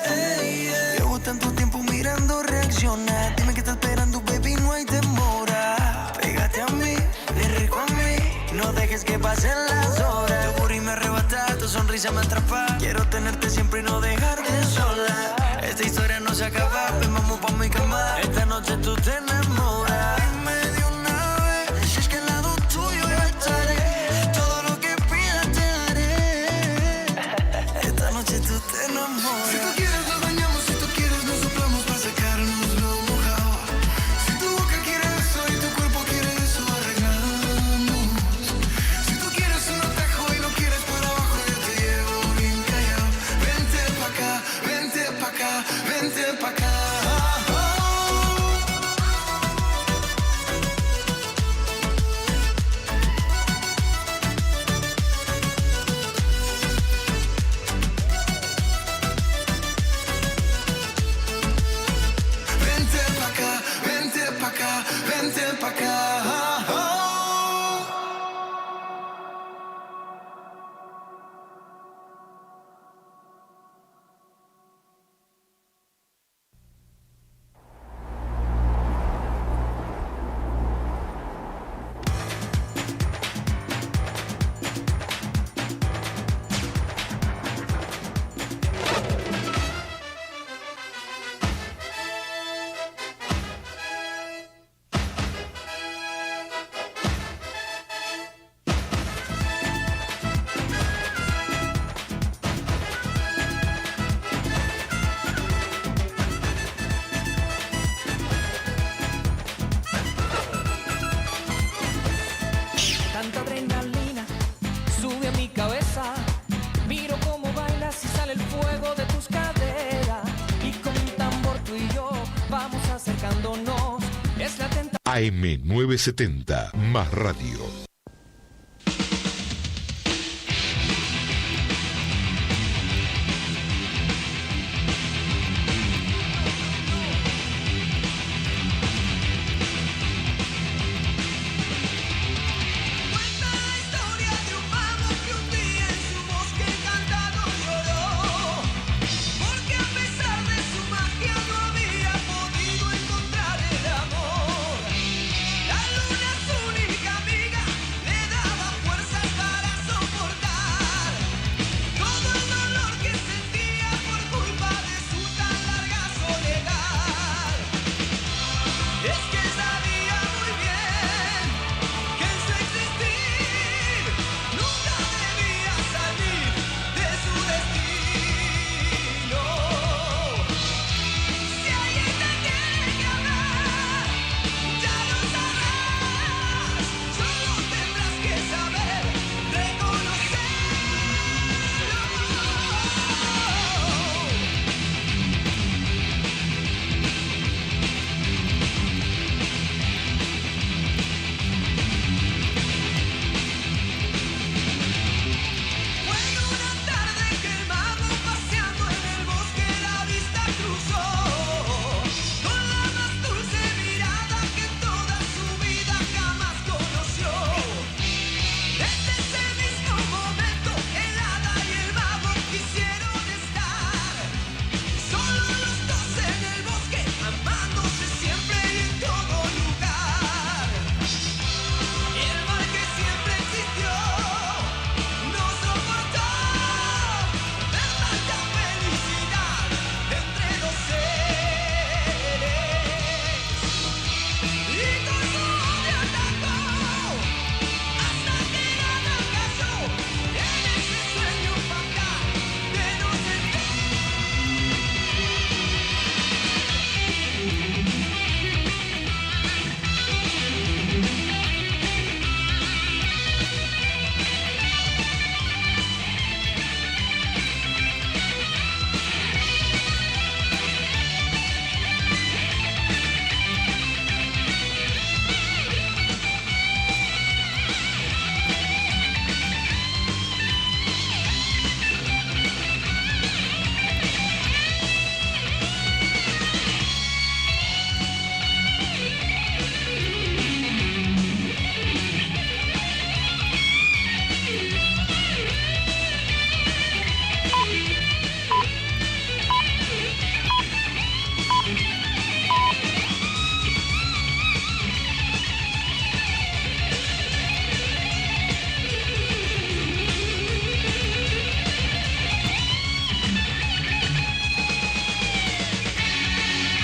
Hey, yeah. Llevo tanto tiempo mirando reaccionar. Dime qué estás esperando, baby, no hay demora. Pégate a mí, ven rico a mí. No dejes que pasen las horas. Tu booty me arrebata, tu sonrisa me atrapa. Quiero tenerte siempre y no dejarte sola. Esta historia no se acaba, ven vamos pa' mi cama. Esta noche tú te enamoras. Si tú quieres nos bañamos, si tú quieres nos soplamos para sacarnos lo mojado. Si tu boca quiere eso y tu cuerpo quiere eso, arreglamos. Si tú quieres un atajo y lo quieres por abajo, yo te llevo bien callado. Vente pa' acá, vente pa' acá, vente pa' acá. Tanta adrenalina sube a mi cabeza. Miro cómo bailas y sale el fuego de tus caderas. Y con un tambor tú y yo vamos acercándonos. Es la tentación. AM970, más radio.